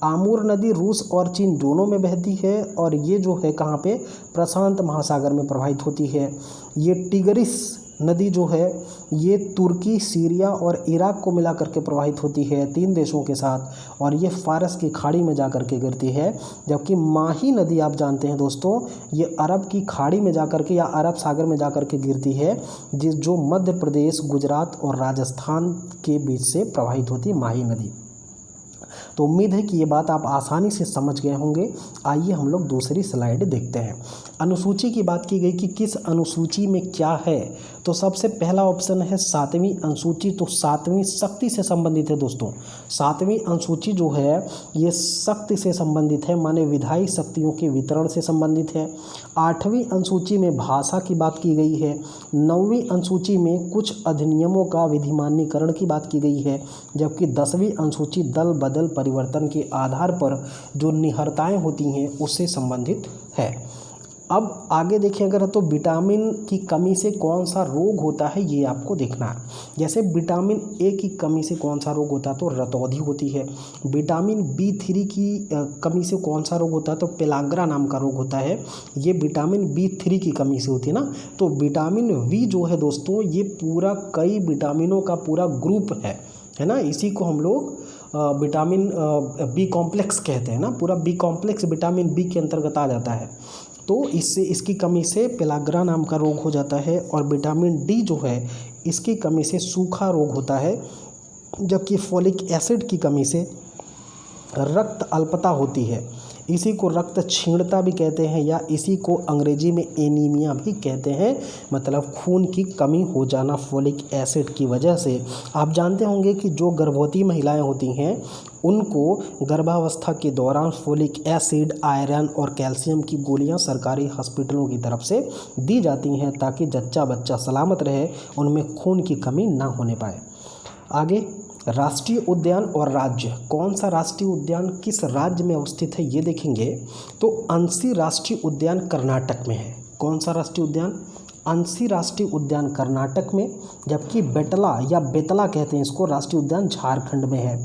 आमूर नदी रूस और चीन दोनों में बहती है और ये जो है कहाँ पे, प्रशांत महासागर में प्रवाहित होती है। ये टिग्रिस नदी जो है ये तुर्की, सीरिया और इराक को मिला करके प्रवाहित होती है 3 देशों के साथ, और ये फारस की खाड़ी में जा कर के गिरती है। जबकि माही नदी आप जानते हैं दोस्तों, ये अरब की खाड़ी में जा कर के या अरब सागर में जा कर के गिरती है, जो मध्य प्रदेश, गुजरात और राजस्थान के बीच से प्रवाहित होती है माही नदी। तो उम्मीद है कि ये बात आप आसानी से समझ गए होंगे। आइए हम लोग दूसरी स्लाइड देखते हैं। अनुसूची की बात की गई कि किस अनुसूची में क्या है, तो सबसे पहला ऑप्शन है 7वीं अनुसूची। तो 7वीं शक्ति से संबंधित है दोस्तों। 7वीं अनुसूची जो है ये शक्ति से संबंधित है, माने विधायी शक्तियों के वितरण से संबंधित है। 8वीं अनुसूची में भाषा की बात की गई है। 9वीं अनुसूची में कुछ अधिनियमों का विधिमान्यकरण की बात की गई है। जबकि 10वीं अनुसूची दल बदल परिवर्तन के आधार पर जो निहरताएं होती हैं उससे संबंधित है। अब आगे देखें अगर तो विटामिन की कमी से कौन सा रोग होता है ये आपको देखना है। जैसे विटामिन ए की कमी से कौन सा रोग होता है, तो रतौंधी होती है। विटामिन B3 की कमी से कौन सा रोग होता है, तो पेलाग्रा नाम का रोग होता है। ये विटामिन B3 की कमी से होती है ना। तो विटामिन वी जो है दोस्तों ये पूरा कई विटामिनों का पूरा ग्रुप है ना। इसी को हम लोग विटामिन बी कॉम्प्लेक्स कहते हैं ना। पूरा बी कॉम्प्लेक्स विटामिन बी के अंतर्गत आ जाता है। तो इससे इसकी कमी से पेलाग्रा नाम का रोग हो जाता है। और विटामिन डी जो है इसकी कमी से सूखा रोग होता है। जबकि फोलिक एसिड की कमी से रक्त अल्पता होती है। इसी को रक्त क्षीणता भी कहते हैं, या इसी को अंग्रेजी में एनीमिया भी कहते हैं, मतलब खून की कमी हो जाना फोलिक एसिड की वजह से। आप जानते होंगे कि जो गर्भवती महिलाएं होती हैं उनको गर्भावस्था के दौरान फोलिक एसिड, आयरन और कैल्शियम की गोलियां सरकारी हॉस्पिटलों की तरफ से दी जाती हैं ताकि जच्चा बच्चा सलामत रहे, उनमें खून की कमी ना होने पाए। आगे राष्ट्रीय उद्यान और राज्य, कौन सा राष्ट्रीय उद्यान किस राज्य में अवस्थित है ये देखेंगे। तो अंशी राष्ट्रीय उद्यान कर्नाटक में है। कौन सा राष्ट्रीय उद्यान, अंशी राष्ट्रीय उद्यान कर्नाटक में। जबकि बेतला या बेतला कहते हैं इसको, राष्ट्रीय उद्यान झारखंड में है।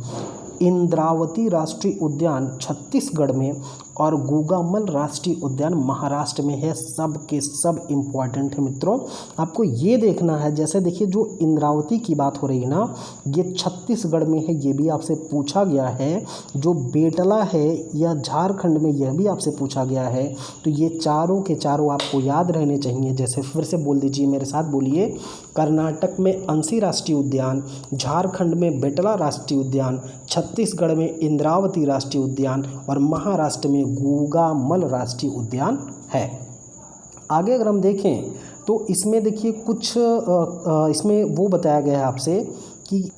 इंद्रावती राष्ट्रीय उद्यान छत्तीसगढ़ में और गुगामल राष्ट्रीय उद्यान महाराष्ट्र में है। सब के सब इम्पॉर्टेंट है मित्रों। आपको ये देखना है, जैसे देखिए जो इंद्रावती की बात हो रही है ना ये छत्तीसगढ़ में है, ये भी आपसे पूछा गया है। जो बेतला है या झारखंड में, यह भी आपसे पूछा गया है। तो ये चारों के चारों आपको याद रहने चाहिए। जैसे फिर से बोल दीजिए, मेरे साथ बोलिए। कर्नाटक में अंशी राष्ट्रीय उद्यान, झारखंड में बेतला राष्ट्रीय उद्यान, छत्तीसगढ़ में इंद्रावती राष्ट्रीय उद्यान और महाराष्ट्र में गुगामल राष्ट्रीय उद्यान है। आगे अगर हम देखें तो इसमें देखिए कुछ इसमें वो बताया गया है आपसे कि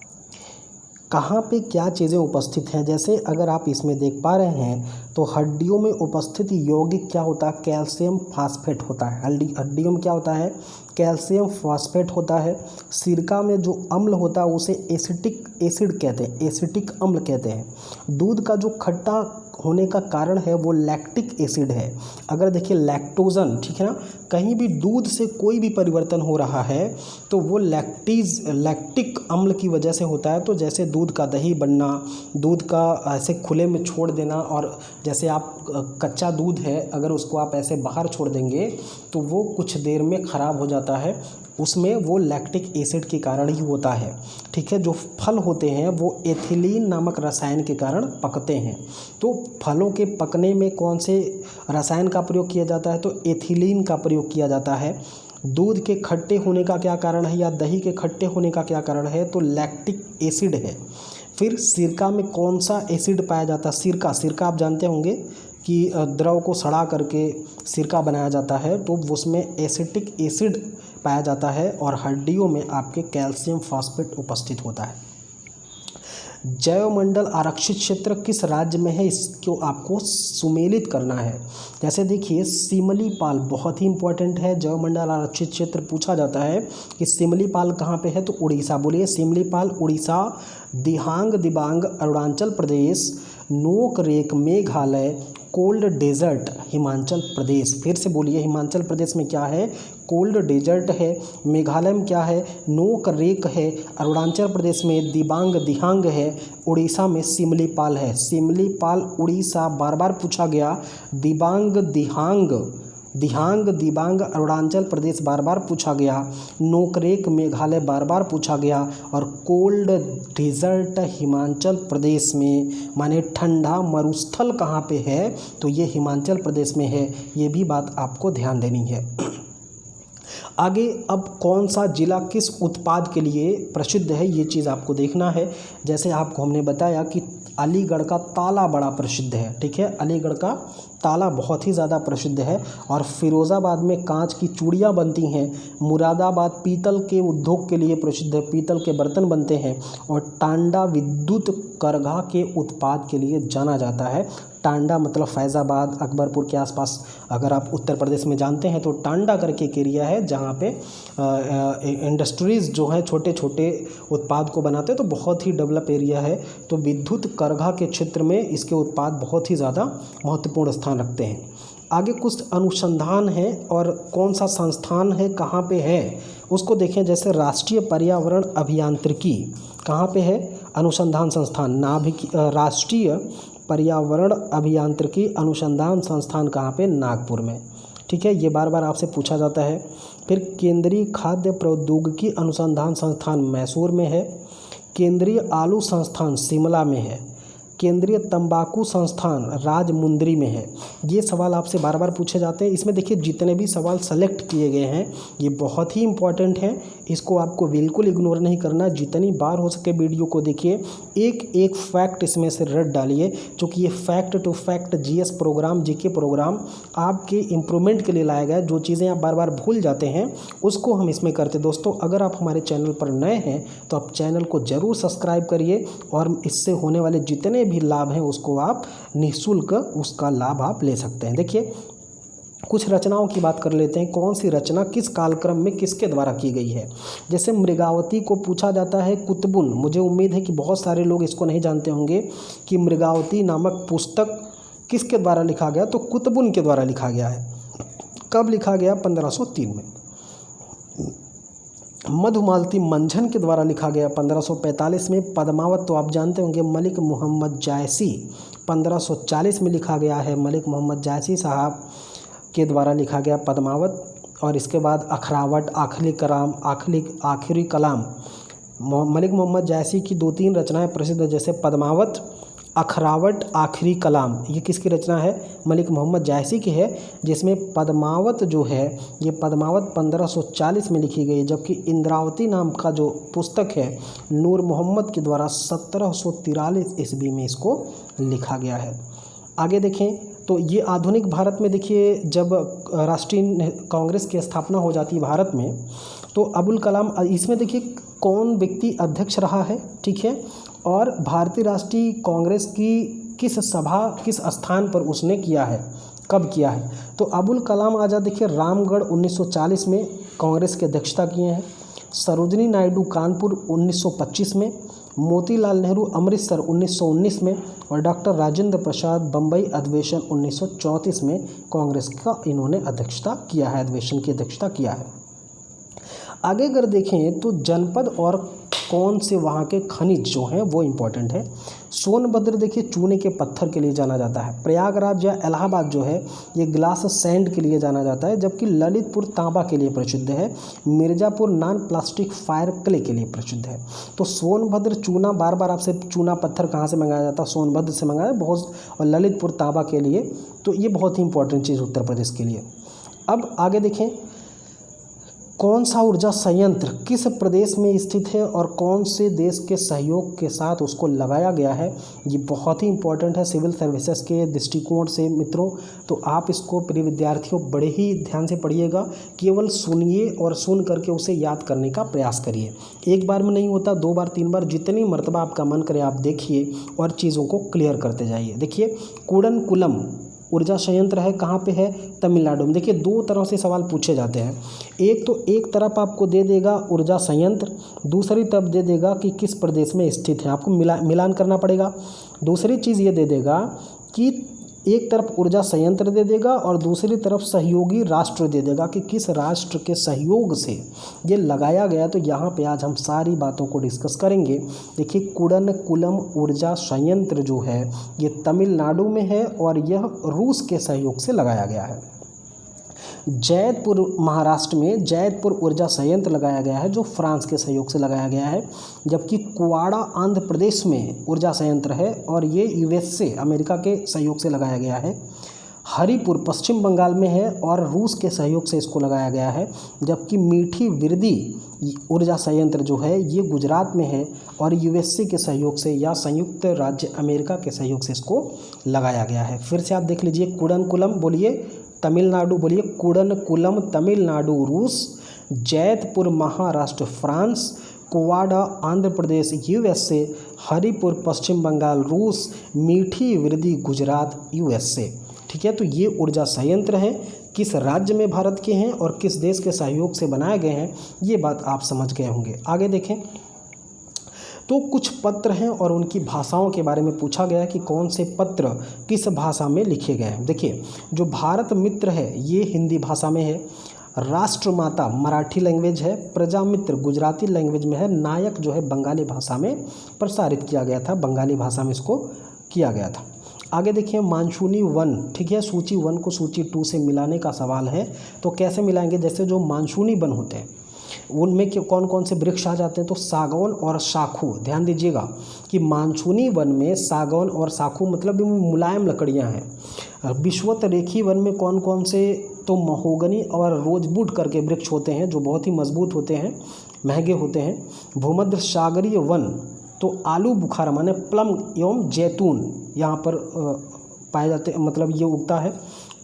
कहाँ पे क्या चीज़ें उपस्थित हैं। जैसे अगर आप इसमें देख पा रहे हैं तो हड्डियों में उपस्थित यौगिक क्या होता है, कैल्शियम फास्फेट होता है। हड्डियों में क्या होता है, कैल्शियम फास्फेट होता है। सिरका में जो अम्ल होता है उसे एसिटिक एसिड कहते हैं, एसिटिक अम्ल कहते हैं। दूध का जो खट्टा होने का कारण है वो लैक्टिक एसिड है। अगर देखिए लैक्टोजन, ठीक है ना, कहीं भी दूध से कोई भी परिवर्तन हो रहा है तो वो लैक्टिक अम्ल की वजह से होता है। तो जैसे दूध का दही बनना, दूध का ऐसे खुले में छोड़ देना, और जैसे आप कच्चा दूध है अगर उसको आप ऐसे बाहर छोड़ देंगे तो वो कुछ देर में ख़राब हो जाता है, उसमें वो लैक्टिक एसिड के कारण ही होता है। ठीक है, जो फल होते हैं वो एथिलीन नामक रसायन के कारण पकते हैं। तो फलों के पकने में कौन से रसायन का प्रयोग किया जाता है, तो एथिलीन का प्रयोग किया जाता है। दूध के खट्टे होने का क्या कारण है या दही के खट्टे होने का क्या कारण है, तो लैक्टिक एसिड है। फिर सिरका में कौन सा एसिड पाया जाता है, सिरका आप जानते होंगे कि द्रव को सड़ा करके सिरका बनाया जाता है, तो उसमें एसिटिक एसिड पाया जाता है। और हड्डियों में आपके कैल्शियम फास्फेट उपस्थित होता है। जैवमंडल आरक्षित क्षेत्र किस राज्य में है, इसको आपको सुमेलित करना है। जैसे देखिए सिमलीपाल बहुत ही इंपॉर्टेंट है। जैवमंडल आरक्षित क्षेत्र पूछा जाता है कि सिमलीपाल कहाँ पे है, तो उड़ीसा। बोलिए, सिमलीपाल उड़ीसा। दिहांग Dibang Arunachal Pradesh, Nokrek Meghalaya, cold desert Himachal Pradesh, फिर से बोलिए हिमाचल प्रदेश में क्या है, कोल्ड डेजर्ट है। मेघालय में क्या है, नोक रेक है। अरुणाचल प्रदेश में दिबांग दिहांग है। उड़ीसा में सिमलीपाल है, सिमलीपाल उड़ीसा, बार बार पूछा गया। दिबांग दिहांग, दिहांग दिबांग अरुणाचल प्रदेश बार बार पूछा गया। नोकरेक मेघालय बार बार पूछा गया। और कोल्ड डेजर्ट हिमाचल प्रदेश में, माने ठंडा मरुस्थल कहाँ पे है, तो ये हिमाचल प्रदेश में है। ये भी बात आपको ध्यान देनी है। आगे अब कौन सा जिला किस उत्पाद के लिए प्रसिद्ध है, ये चीज़ आपको देखना है। जैसे आपको हमने बताया कि अलीगढ़ का ताला बड़ा प्रसिद्ध है, ठीक है, अलीगढ़ का ताला बहुत ही ज़्यादा प्रसिद्ध है। और फिरोज़ाबाद में कांच की चूड़ियाँ बनती हैं। मुरादाबाद पीतल के उद्योग के लिए प्रसिद्ध है, पीतल के बर्तन बनते हैं। और टांडा विद्युत करघा के उत्पाद के लिए जाना जाता है। टांडा मतलब फैज़ाबाद, अकबरपुर के आसपास, अगर आप उत्तर प्रदेश में जानते हैं तो टांडा करके एक एरिया है जहाँ पे इंडस्ट्रीज़ जो है छोटे छोटे उत्पाद को बनाते हैं, तो बहुत ही डेवलप एरिया है। तो विद्युत करघा के क्षेत्र में इसके उत्पाद बहुत ही ज़्यादा महत्वपूर्ण स्थान रखते हैं। आगे कुछ अनुसंधान है और कौन सा संस्थान है, कहाँ पे है, उसको देखें। जैसे राष्ट्रीय पर्यावरण अभियांत्रिकी कहाँ पे है, अनुसंधान संस्थान राष्ट्रीय पर्यावरण अभियांत्रिकी अनुसंधान संस्थान कहाँ पे, नागपुर में, ठीक है, ये बार बार आपसे पूछा जाता है। फिर केंद्रीय खाद्य प्रौद्योगिकी अनुसंधान संस्थान मैसूर में है। केंद्रीय आलू संस्थान शिमला में है। केंद्रीय तंबाकू संस्थान राजमुंदरी में है। ये सवाल आपसे बार बार पूछे जाते हैं। इसमें देखिए जितने भी सवाल सेलेक्ट किए गए हैं ये बहुत ही इंपॉर्टेंट हैं, इसको आपको बिल्कुल इग्नोर नहीं करना। जितनी बार हो सके वीडियो को देखिए, एक एक फैक्ट इसमें से रट डालिए, क्योंकि ये fact to fact GS program, GK program आपके इम्प्रूवमेंट के लिए लाया गया है। जो चीज़ें आप बार बार भूल जाते हैं उसको हम इसमें करते। दोस्तों अगर आप हमारे चैनल पर नए हैं तो आप चैनल को ज़रूर सब्सक्राइब करिए और इससे होने वाले जितने भी लाभ हैं उसको आप निःशुल्क उसका लाभ आप ले सकते हैं। देखिए कुछ रचनाओं की बात कर लेते हैं। कौन सी रचना किस कालक्रम में किसके द्वारा की गई है। जैसे मृगावती को पूछा जाता है कुतुबुन, मुझे उम्मीद है कि बहुत सारे लोग इसको नहीं जानते होंगे कि मृगावती नामक पुस्तक किसके द्वारा लिखा गया, तो कुतुबुन के द्वारा लिखा गया है। कब लिखा गया, 1503 में। मधुमालती मंझन के द्वारा लिखा गया 1545 में। पद्मावत तो आप जानते होंगे मलिक मोहम्मद जायसी, 1540 में लिखा गया है। मलिक मोहम्मद जायसी साहब के द्वारा लिखा गया पद्मावत। और इसके बाद अखरावट, आखिरी कलाम, मलिक मोहम्मद जायसी की 2-3 रचनाएं प्रसिद्ध है, जैसे पद्मावत, अखरावट, आखिरी कलाम। ये किसकी रचना है, मलिक मोहम्मद जायसी की है। जिसमें पद्मावत जो है ये पद्मावत 1540 में लिखी गई, जबकि इंद्रावती नाम का जो पुस्तक है नूर मोहम्मद के द्वारा 1743 ईस्वी में इसको लिखा गया है। आगे देखें तो ये आधुनिक भारत में देखिए जब राष्ट्रीय कांग्रेस की स्थापना हो जाती है भारत में, तो अबुल कलाम, इसमें देखिए कौन व्यक्ति अध्यक्ष रहा है, ठीक है, और भारतीय राष्ट्रीय कांग्रेस की किस स्थान पर उसने किया है, कब किया है। तो अबुल कलाम आज़ाद देखिए रामगढ़ 1940 में कांग्रेस की अध्यक्षता किए हैं। सरोजिनी नायडू कानपुर 1925 में। मोतीलाल नेहरू अमृतसर 1919 में। और डॉक्टर राजेंद्र प्रसाद बम्बई अधिवेशन 1934 में कांग्रेस का इन्होंने अध्यक्षता किया है, अधिवेशन की अध्यक्षता किया है। आगे अगर देखें तो जनपद और कौन से वहाँ के खनिज जो हैं वो इम्पोर्टेंट है। सोनभद्र देखिए चूने के पत्थर के लिए जाना जाता है। प्रयागराज या इलाहाबाद जो है ये ग्लास सैंड के लिए जाना जाता है, जबकि ललितपुर तांबा के लिए प्रसिद्ध है। Mirzapur non plastic fire clay के लिए प्रसिद्ध है। तो सोनभद्र चूना, बार बार आपसे चूना पत्थर कहाँ से मंगाया जाता है, सोनभद्र से मंगाया बहुत, और ललितपुर तांबा के लिए, तो ये बहुत ही इंपॉर्टेंट चीज़ उत्तर प्रदेश के लिए। अब आगे देखें कौन सा ऊर्जा संयंत्र किस प्रदेश में स्थित है और कौन से देश के सहयोग के साथ उसको लगाया गया है, ये बहुत ही इंपॉर्टेंट है सिविल सर्विसेज के दृष्टिकोण से मित्रों। तो आप इसको प्रिय विद्यार्थियों बड़े ही ध्यान से पढ़िएगा, केवल सुनिए और सुन करके उसे याद करने का प्रयास करिए। एक बार में नहीं होता, 2 बार 3 बार, जितनी मर्तबा आपका मन करे आप देखिए और चीज़ों को क्लियर करते जाइए। देखिए कुडनकुलम ऊर्जा संयंत्र है, कहाँ पे है, तमिलनाडु में। देखिए 2 तरह से सवाल पूछे जाते हैं। एक तो एक तरफ आपको दे देगा ऊर्जा संयंत्र, दूसरी तरफ दे देगा कि किस प्रदेश में स्थित है, आपको मिलान करना पड़ेगा। दूसरी चीज़ ये दे देगा कि एक तरफ ऊर्जा संयंत्र दे देगा और दूसरी तरफ सहयोगी राष्ट्र दे देगा कि किस राष्ट्र के सहयोग से ये लगाया गया। तो यहाँ पे आज हम सारी बातों को डिस्कस करेंगे। देखिए, कुडनकुलम ऊर्जा संयंत्र जो है ये तमिलनाडु में है और यह रूस के सहयोग से लगाया गया है। जैतपुर महाराष्ट्र में जैतपुर ऊर्जा संयंत्र लगाया गया है जो फ्रांस के सहयोग से लगाया गया है, जबकि कुवाड़ा आंध्र प्रदेश में ऊर्जा संयंत्र है और ये यूएसए अमेरिका के सहयोग से लगाया गया है। हरिपुर पश्चिम बंगाल में है और रूस के सहयोग से इसको लगाया गया है, जबकि मीठी विरदी ऊर्जा संयंत्र जो है ये गुजरात में है और यूएसए के सहयोग से या संयुक्त राज्य अमेरिका के सहयोग से इसको लगाया गया है। फिर से आप देख लीजिए, कुडनकुलम बोलिए तमिलनाडु, बोलिए कुडनकुलम तमिलनाडु रूस, जैतपुर महाराष्ट्र फ्रांस, कुवाड़ा आंध्र प्रदेश यूएसए, हरिपुर पश्चिम बंगाल रूस, मीठी विरदी गुजरात यूएसए। ठीक है, तो ये ऊर्जा संयंत्र हैं, किस राज्य में भारत के हैं और किस देश के सहयोग से बनाए गए हैं, ये बात आप समझ गए होंगे। आगे देखें तो कुछ पत्र हैं और उनकी भाषाओं के बारे में पूछा गया है कि कौन से पत्र किस भाषा में लिखे गए हैं। देखिए, जो भारत मित्र है ये हिंदी भाषा में है, राष्ट्रमाता मराठी लैंग्वेज है, प्रजामित्र गुजराती लैंग्वेज में है, नायक जो है बंगाली भाषा में प्रसारित किया गया था, बंगाली भाषा में इसको किया गया था। आगे देखिए, मानसूनी वन, ठीक है, सूची 1 को सूची 2 से मिलाने का सवाल है। तो कैसे मिलाएंगे, जैसे जो मानसूनी वन होते हैं उनमें कौन कौन से वृक्ष आ जाते हैं, तो सागौन और साखू। ध्यान दीजिएगा कि मानसूनी वन में सागौन और साखू मतलब मुलायम लकड़ियां हैं। विषुवत रेखी वन में कौन कौन से, तो महोगनी और रोजवुड करके वृक्ष होते हैं जो बहुत ही मजबूत होते हैं, महंगे होते हैं। भूमध्य सागरीय वन तो आलू बुखारा माने प्लम एवं जैतून यहाँ पर पाए जाते, मतलब ये उगता है।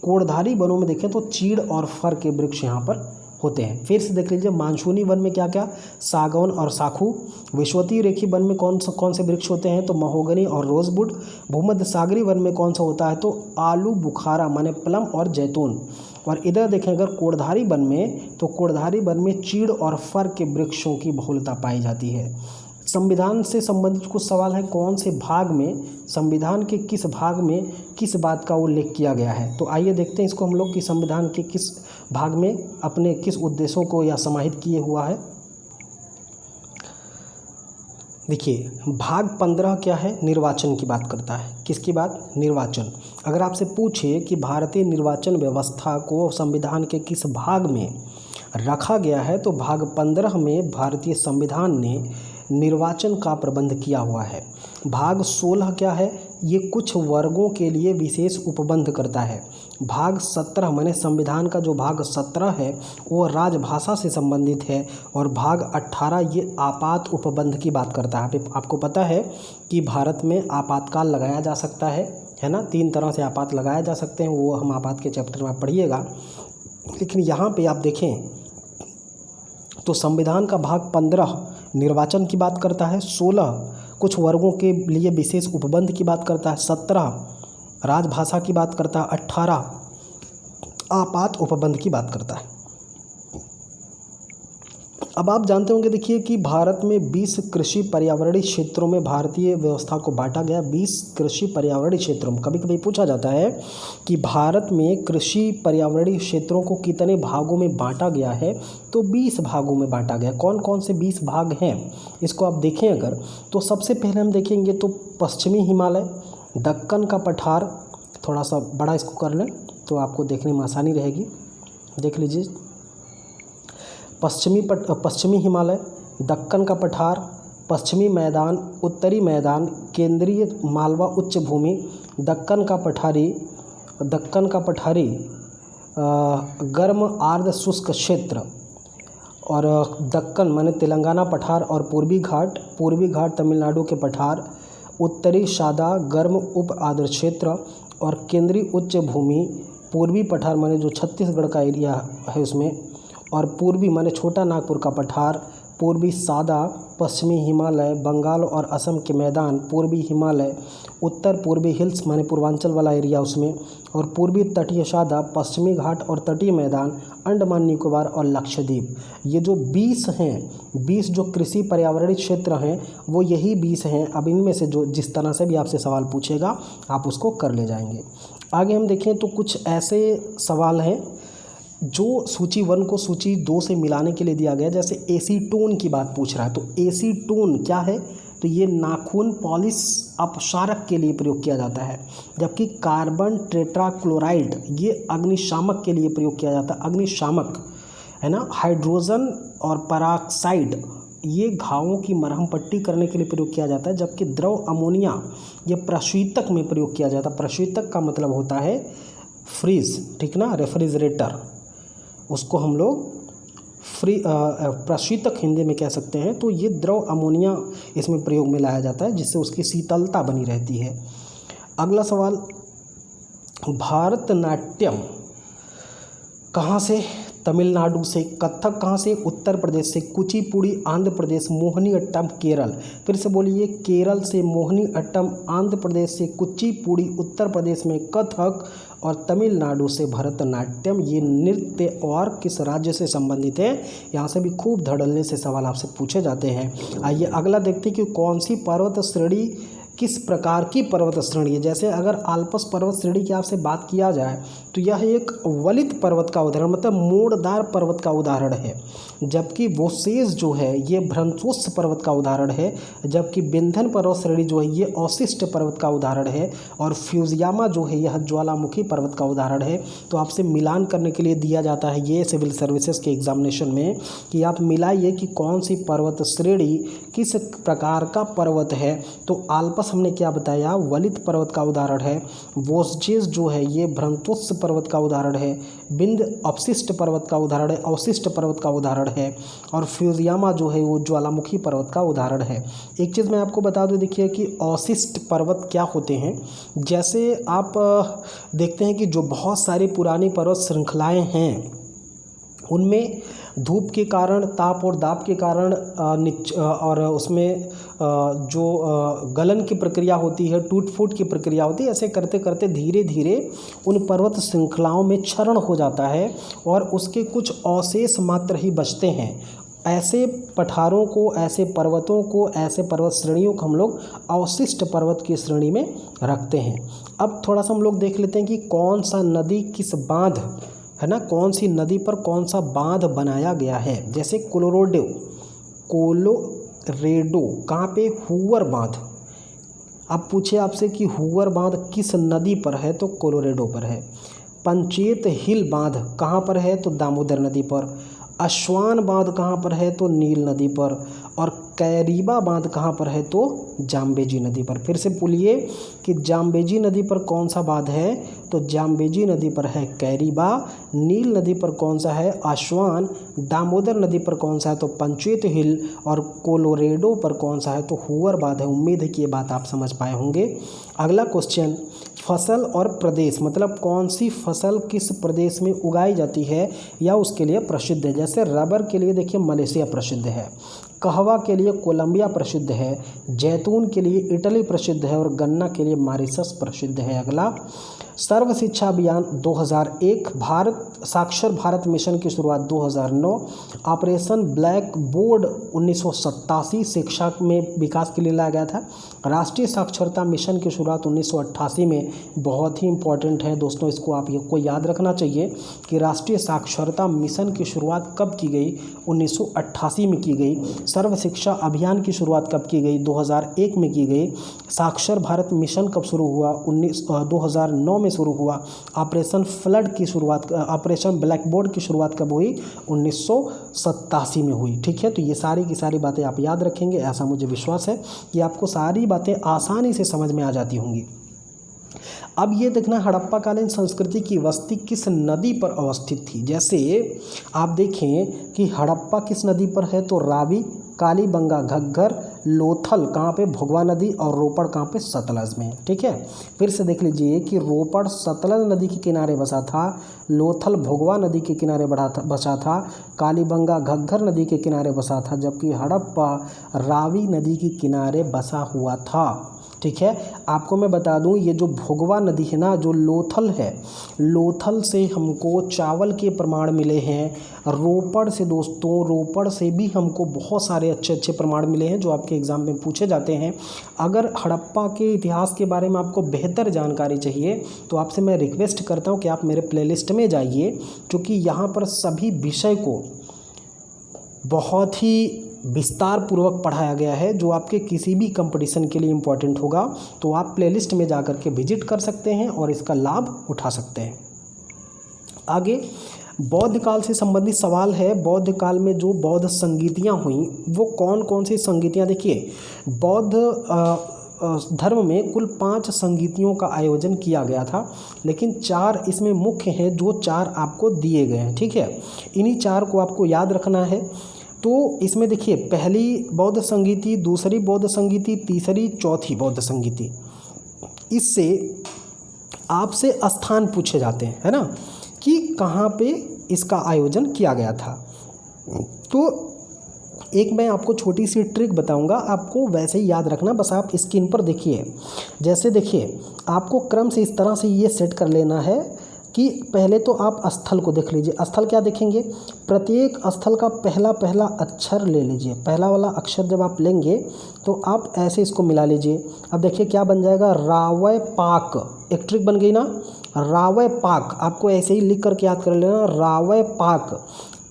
कोड़धारी वनों में देखें तो चीड़ और फर के वृक्ष यहाँ पर होते हैं। फिर से देख लीजिए, मानसूनी वन में क्या क्या, सागौन और साखू। विषुवतीय रेखी वन में कौन से वृक्ष होते हैं, तो महोगनी और रोजवुड। भूमध्य सागरीय वन में कौन सा होता है, तो आलू बुखारा माने प्लम और जैतून। और इधर देखें अगर कोड़धारी वन में, तो कोड़धारी वन में चीड़ और फर के वृक्षों की बहुलता पाई जाती है। संविधान से संबंधित कुछ सवाल है, कौन से भाग में, संविधान के किस भाग में किस बात का उल्लेख किया गया है। तो आइए देखते हैं इसको हम लोग कि संविधान के किस भाग में अपने किस उद्देश्यों को या समाहित किए हुआ है। देखिए, भाग 15 क्या है, निर्वाचन की बात करता है। किसकी बात, निर्वाचन। अगर आपसे पूछे कि भारतीय निर्वाचन व्यवस्था को संविधान के किस भाग में रखा गया है, तो भाग 15 में भारतीय संविधान ने निर्वाचन का प्रबंध किया हुआ है। भाग 16 क्या है, ये कुछ वर्गों के लिए विशेष उपबंध करता है। भाग 17 माने संविधान का जो भाग 17 है वो राजभाषा से संबंधित है। और भाग 18 ये आपात उपबंध की बात करता है। आपको पता है कि भारत में आपातकाल लगाया जा सकता है ना, 3 तरह से आपात लगाए जा सकते हैं, वो हम आपात के चैप्टर में पढ़िएगा। लेकिन यहाँ पे आप देखें तो संविधान का भाग 15 निर्वाचन की बात करता है, 16 कुछ वर्गों के लिए विशेष उपबंध की बात करता है, 17 राजभाषा की बात करता है, 18 आपात उपबंध की बात करता है। अब आप जानते होंगे, देखिए कि भारत में 20 कृषि पर्यावरणीय क्षेत्रों में भारतीय व्यवस्था को बांटा गया। 20 कृषि पर्यावरणीय क्षेत्रों में, कभी कभी पूछा जाता है कि भारत में कृषि पर्यावरणीय क्षेत्रों को कितने भागों में बांटा गया है, तो 20 भागों में बांटा गया। कौन कौन से 20 भाग हैं इसको आप देखें अगर, तो सबसे पहले हम देखेंगे तो पश्चिमी हिमालय, दक्कन का पठार, थोड़ा सा बड़ा इसको कर लें तो आपको देखने में आसानी रहेगी। देख लीजिए, पश्चिमी हिमालय, दक्कन का पठार, पश्चिमी मैदान, उत्तरी मैदान, केंद्रीय मालवा उच्च भूमि, दक्कन का पठारी गर्म आर्द्र शुष्क क्षेत्र, और दक्कन माने तेलंगाना पठार और पूर्वी घाट तमिलनाडु के पठार, उत्तरी सादा गर्म उप आर्द्र क्षेत्र, और केंद्रीय उच्च भूमि पूर्वी पठार माने जो छत्तीसगढ़ का एरिया है उसमें, और पूर्वी माने छोटा नागपुर का पठार, पूर्वी सादा, पश्चिमी हिमालय, बंगाल और असम के मैदान, पूर्वी हिमालय, उत्तर पूर्वी हिल्स माने पूर्वांचल वाला एरिया उसमें, और पूर्वी तटीय सादा, पश्चिमी घाट और तटीय मैदान, अंडमान निकोबार और लक्षद्वीप। ये जो 20 हैं, 20 जो कृषि पर्यावरणीय क्षेत्र हैं वो यही 20 हैं। अब इनमें से जो जिस तरह से भी आपसे सवाल पूछेगा आप उसको कर ले जाएंगे। आगे हम देखें तो कुछ ऐसे सवाल हैं जो सूची 1 को सूची 2 से मिलाने के लिए दिया गया। जैसे एसीटोन की बात पूछ रहा है, तो एसीटोन क्या है, तो ये नाखून पॉलिश अपसारक के लिए प्रयोग किया जाता है। जबकि कार्बन टेट्राक्लोराइड ये अग्निशामक के लिए प्रयोग किया जाता है, अग्निशामक है ना। हाइड्रोजन और पराक्साइड ये घावों की मरहम पट्टी करने के लिए प्रयोग किया जाता है। जबकि द्रव अमोनिया ये प्रशीतक में प्रयोग किया जाता है। प्रशीतक का मतलब होता है फ्रीज, ठीक ना, रेफ्रिजरेटर, उसको हम लोग प्रशीतक हिंदी में कह सकते हैं। तो ये द्रव अमोनिया इसमें प्रयोग में लाया जाता है, जिससे उसकी शीतलता बनी रहती है। अगला सवाल, भारतनाट्यम कहाँ से, तमिलनाडु से। कथक कहाँ से, उत्तर प्रदेश से। कुचिपुड़ी आंध्र प्रदेश, मोहिनीअट्टम केरल। फिर से बोलिए, केरल से मोहिनीअट्टम, आंध्र प्रदेश से कुचिपुड़ी, उत्तर प्रदेश में कथक और तमिलनाडु से भरतनाट्यम। ये नृत्य और किस राज्य से संबंधित है, यहाँ से भी खूब धड़ल्ले से सवाल आपसे पूछे जाते हैं। आइए अगला देखते हैं कि कौन सी पर्वत श्रेणी किस प्रकार की पर्वत श्रेणी है। जैसे अगर आल्प्स पर्वत श्रेणी की आपसे बात किया जाए तो यह एक वलित पर्वत का उदाहरण, मतलब मोड़दार पर्वत का उदाहरण है। जबकि वोसेस जो है ये भ्रंशोत्स पर्वत का उदाहरण है। जबकि विंध्यन पर्वत श्रेणी जो है ये अवशिष्ट पर्वत का उदाहरण है। और फ्यूजियामा जो है यह ज्वालामुखी पर्वत का उदाहरण है। तो आपसे मिलान करने के लिए दिया जाता है ये सिविल सर्विसेज के एग्जामिनेशन में कि आप मिलाइए कि कौन सी पर्वत श्रेणी किस प्रकार का पर्वत है। तो आल्प्स हमने क्या बताया, वलित पर्वत का उदाहरण है। वोसेस जो है ये भ्रंशोत्स पर्वत का उदाहरण है। विंध्य अवशिष्ट पर्वत का उदाहरण है, अवशिष्ट पर्वत का उदाहरण है। और फ्यूजियामा जो है वो ज्वालामुखी पर्वत का उदाहरण है। एक चीज़ मैं आपको बता दूं, देखिए कि अवशिष्ट पर्वत क्या होते हैं। जैसे आप देखते हैं कि जो बहुत सारी पुरानी पर्वत श्रृंखलाएं हैं उनमें धूप के कारण, ताप और दाब के कारण और उसमें जो गलन की प्रक्रिया होती है, टूट फूट की प्रक्रिया होती है, ऐसे करते करते धीरे धीरे उन पर्वत श्रृंखलाओं में क्षरण हो जाता है और उसके कुछ अवशेष मात्र ही बचते हैं। ऐसे पठारों को, ऐसे पर्वतों को, ऐसे पर्वत श्रेणियों को हम लोग अवशिष्ट पर्वत की श्रेणी में रखते हैं। अब थोड़ा सा हम लोग देख लेते हैं कि कौन सा नदी किस बांध, है ना, कौन सी नदी पर कौन सा बांध बनाया गया है। जैसे कोलोरेडो कहाँ पे, हुवर बांध। अब पूछे आपसे कि हुवर बांध किस नदी पर है, तो कोलोरेडो पर है। पंचेत हिल बांध कहाँ पर है, तो दामोदर नदी पर। अस्वान बांध कहाँ पर है, तो नील नदी पर। और कैरीबा बांध कहाँ पर है, तो जाम्बेजी नदी पर। फिर से बोलिए कि जाम्बेजी नदी पर कौन सा बांध है, तो जाम्बेजी नदी पर है कैरीबा। नील नदी पर कौन सा है, आस्वान। दामोदर नदी पर कौन सा है, तो पंचेत हिल। और कोलोरेडो पर कौन सा है, तो हुवर बांध है। उम्मीद है कि ये बात आप समझ पाए होंगे। अगला क्वेश्चन, फसल और प्रदेश, मतलब कौन सी फसल किस प्रदेश में उगाई जाती है या उसके लिए प्रसिद्ध है। जैसे रबर के लिए देखिए मलेशिया प्रसिद्ध है, कहवा के लिए कोलंबिया प्रसिद्ध है, जैतून के लिए इटली प्रसिद्ध है और गन्ना के लिए मॉरिशस प्रसिद्ध है। अगला, सर्व शिक्षा अभियान 2001, भारत साक्षर भारत मिशन की शुरुआत 2009, ऑपरेशन ब्लैक बोर्ड 1987 शिक्षा में विकास के लिए लाया गया था। राष्ट्रीय साक्षरता मिशन की शुरुआत 1988 में, बहुत ही इंपॉर्टेंट है दोस्तों, इसको आपको याद रखना चाहिए कि राष्ट्रीय साक्षरता मिशन की शुरुआत कब की गई, 1988 में की गई। सर्व शिक्षा अभियान की शुरुआत कब की गई, 2001 में की गई। साक्षर भारत मिशन कब शुरू हुआ, 2009 में शुरू हुआ। ऑपरेशन फ्लड की शुरुआत, ऑपरेशन ब्लैक बोर्ड की शुरुआत कब हुई, 1987 में हुई। ठीक है, तो ये सारी की सारी बातें आप याद रखेंगे, ऐसा मुझे विश्वास है कि आपको सारी बातें आसानी से समझ में आ जाती होंगी। अब ये देखना, हड़प्पा कालीन संस्कृति की बस्ती किस नदी पर अवस्थित थी। जैसे आप देखें कि हड़प्पा किस नदी पर है, तो रावी, कालीबंगा, घग्गर, लोथल कहाँ पे, भोगवा नदी, और रोपड़ कहाँ पे, सतलज में। ठीक है, फिर से देख लीजिए कि रोपड़ सतलज नदी के किनारे बसा था, लोथल भोगवा नदी के किनारे बसा था, कालीबंगा घग्गर नदी के किनारे बसा था, जबकि हड़प्पा रावी नदी के किनारे बसा हुआ था। ठीक है। आपको मैं बता दूं, ये जो भोगवा नदी है ना, जो लोथल है, लोथल से हमको चावल के प्रमाण मिले हैं। रोपड़ से दोस्तों, रोपड़ से भी हमको बहुत सारे अच्छे अच्छे प्रमाण मिले हैं जो आपके एग्ज़ाम में पूछे जाते हैं। अगर हड़प्पा के इतिहास के बारे में आपको बेहतर जानकारी चाहिए तो आपसे मैं रिक्वेस्ट करता हूँ कि आप मेरे प्लेलिस्ट में जाइए, क्योंकि यहाँ पर सभी विषय को बहुत ही विस्तार पूर्वक पढ़ाया गया है, जो आपके किसी भी कंपटीशन के लिए इम्पोर्टेंट होगा। तो आप प्लेलिस्ट में जा कर के विजिट कर सकते हैं और इसका लाभ उठा सकते हैं। आगे बौद्ध काल से संबंधित सवाल है। बौद्ध काल में जो बौद्ध संगीतियाँ हुई वो कौन कौन सी संगीतियाँ? देखिए, बौद्ध धर्म में कुल 5 संगीतियों का आयोजन किया गया था, लेकिन 4 इसमें मुख्य हैं, जो 4 आपको दिए गए हैं। ठीक है, इन्हीं 4 को आपको याद रखना है। तो इसमें देखिए, पहली बौद्ध संगीति, दूसरी बौद्ध संगीति, तीसरी, चौथी बौद्ध संगीति। इससे आपसे स्थान पूछे जाते हैं, है ना, कि कहाँ पे इसका आयोजन किया गया था। तो एक मैं आपको छोटी सी ट्रिक बताऊंगा, आपको वैसे ही याद रखना, बस आप स्क्रीन पर देखिए। जैसे देखिए, आपको क्रम से इस तरह से ये सेट कर लेना है कि पहले तो आप स्थल को देख लीजिए। स्थल क्या देखेंगे? प्रत्येक स्थल का पहला पहला अक्षर ले लीजिए। पहला वाला अक्षर जब आप लेंगे तो आप ऐसे इसको मिला लीजिए। अब देखिए क्या बन जाएगा, रावय पाक। एक ट्रिक बन गई ना, रावय पाक। आपको ऐसे ही लिख करके याद कर लेना, रावय पाक।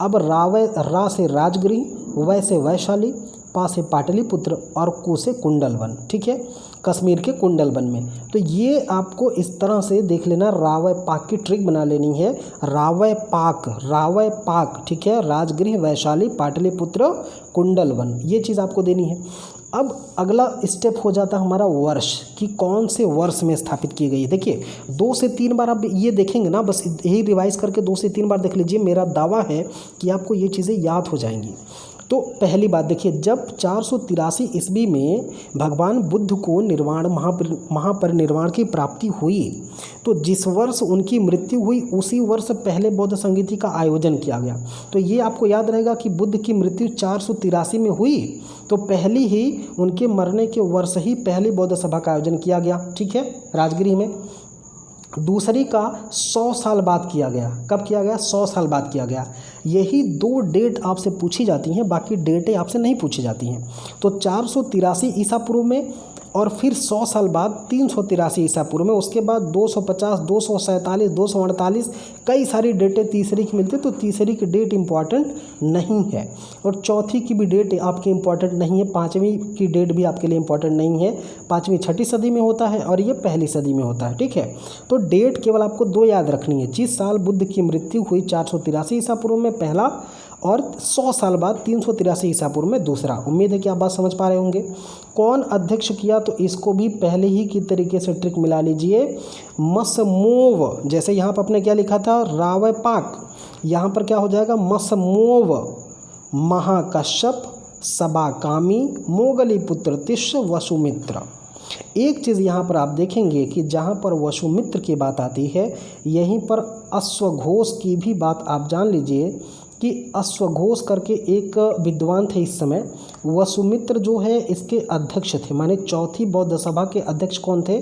अब रावय, रा से राजगृह, वै से वैशाली, पा से पाटलिपुत्र और कु से कुंडलवन। ठीक है, कश्मीर के कुंडलवन में। तो ये आपको इस तरह से देख लेना, रावय पाक की ट्रिक बना लेनी है। रावय पाक, रावय पाक, ठीक है, राजगृह, वैशाली, पाटलिपुत्र, कुंडलवन, ये चीज़ आपको देनी है। अब अगला स्टेप हो जाता है हमारा वर्ष, कि कौन से वर्ष में स्थापित की गई है। देखिए 2 से 3 बार आप ये देखेंगे ना, बस यही रिवाइज करके 2 से 3 बार देख लीजिए। मेरा दावा है कि आपको ये चीज़ें याद हो जाएंगी। तो पहली बात देखिए, जब 483 ईस्वी में भगवान बुद्ध को महापरिनिर्वाण की प्राप्ति हुई, तो जिस वर्ष उनकी मृत्यु हुई उसी वर्ष पहले बौद्ध संगीति का आयोजन किया गया। तो ये आपको याद रहेगा कि बुद्ध की मृत्यु 483 में हुई, तो पहली ही उनके मरने के वर्ष ही पहली बौद्ध सभा का आयोजन किया गया। ठीक है, राजगृह में। दूसरी का 100 साल बाद किया गया। कब किया गया? 100 साल बाद किया गया। यही 2 डेट आपसे पूछी जाती हैं, बाकी डेटें आपसे नहीं पूछी जाती हैं। तो 483 ईसा पूर्व में, और फिर 100 साल बाद 383 ईसा पूर्व में, उसके बाद 250, 247, 248, कई सारी डेटें तीसरी की मिलती है। तो तीसरी की डेट इम्पॉर्टेंट नहीं है, और चौथी की भी डेट आपकी इम्पॉर्टेंट नहीं है। 5वीं की डेट भी आपके लिए इम्पॉर्टेंट नहीं है। 5वीं 6ठी सदी में होता है और ये पहली सदी में होता है। ठीक है, तो डेट केवल आपको 2 याद रखनी है। जिस साल बुद्ध की मृत्यु हुई 483 ईसा पूर्व में पहला, और 100 साल बाद 383 ईसा पूर्व में दूसरा। उम्मीद है कि आप बात समझ पा रहे होंगे। कौन अध्यक्ष किया? तो इसको भी पहले ही की तरीके से ट्रिक मिला लीजिए, मसमोव। जैसे यहाँ पर आपने क्या लिखा था, रावय पाक, यहाँ पर क्या हो जाएगा, मसमोव। महाकश्यप, सबाकामी, मोगलीपुत्र, तिष्य, वसुमित्र। एक चीज़ यहाँ पर आप देखेंगे कि जहाँ पर वसुमित्र की बात आती है, यहीं पर अश्वघोष की भी बात आप जान लीजिए कि अश्वघोष करके एक विद्वान थे इस समय। वसुमित्र जो है इसके अध्यक्ष थे, माने चौथी बौद्ध सभा के अध्यक्ष कौन थे?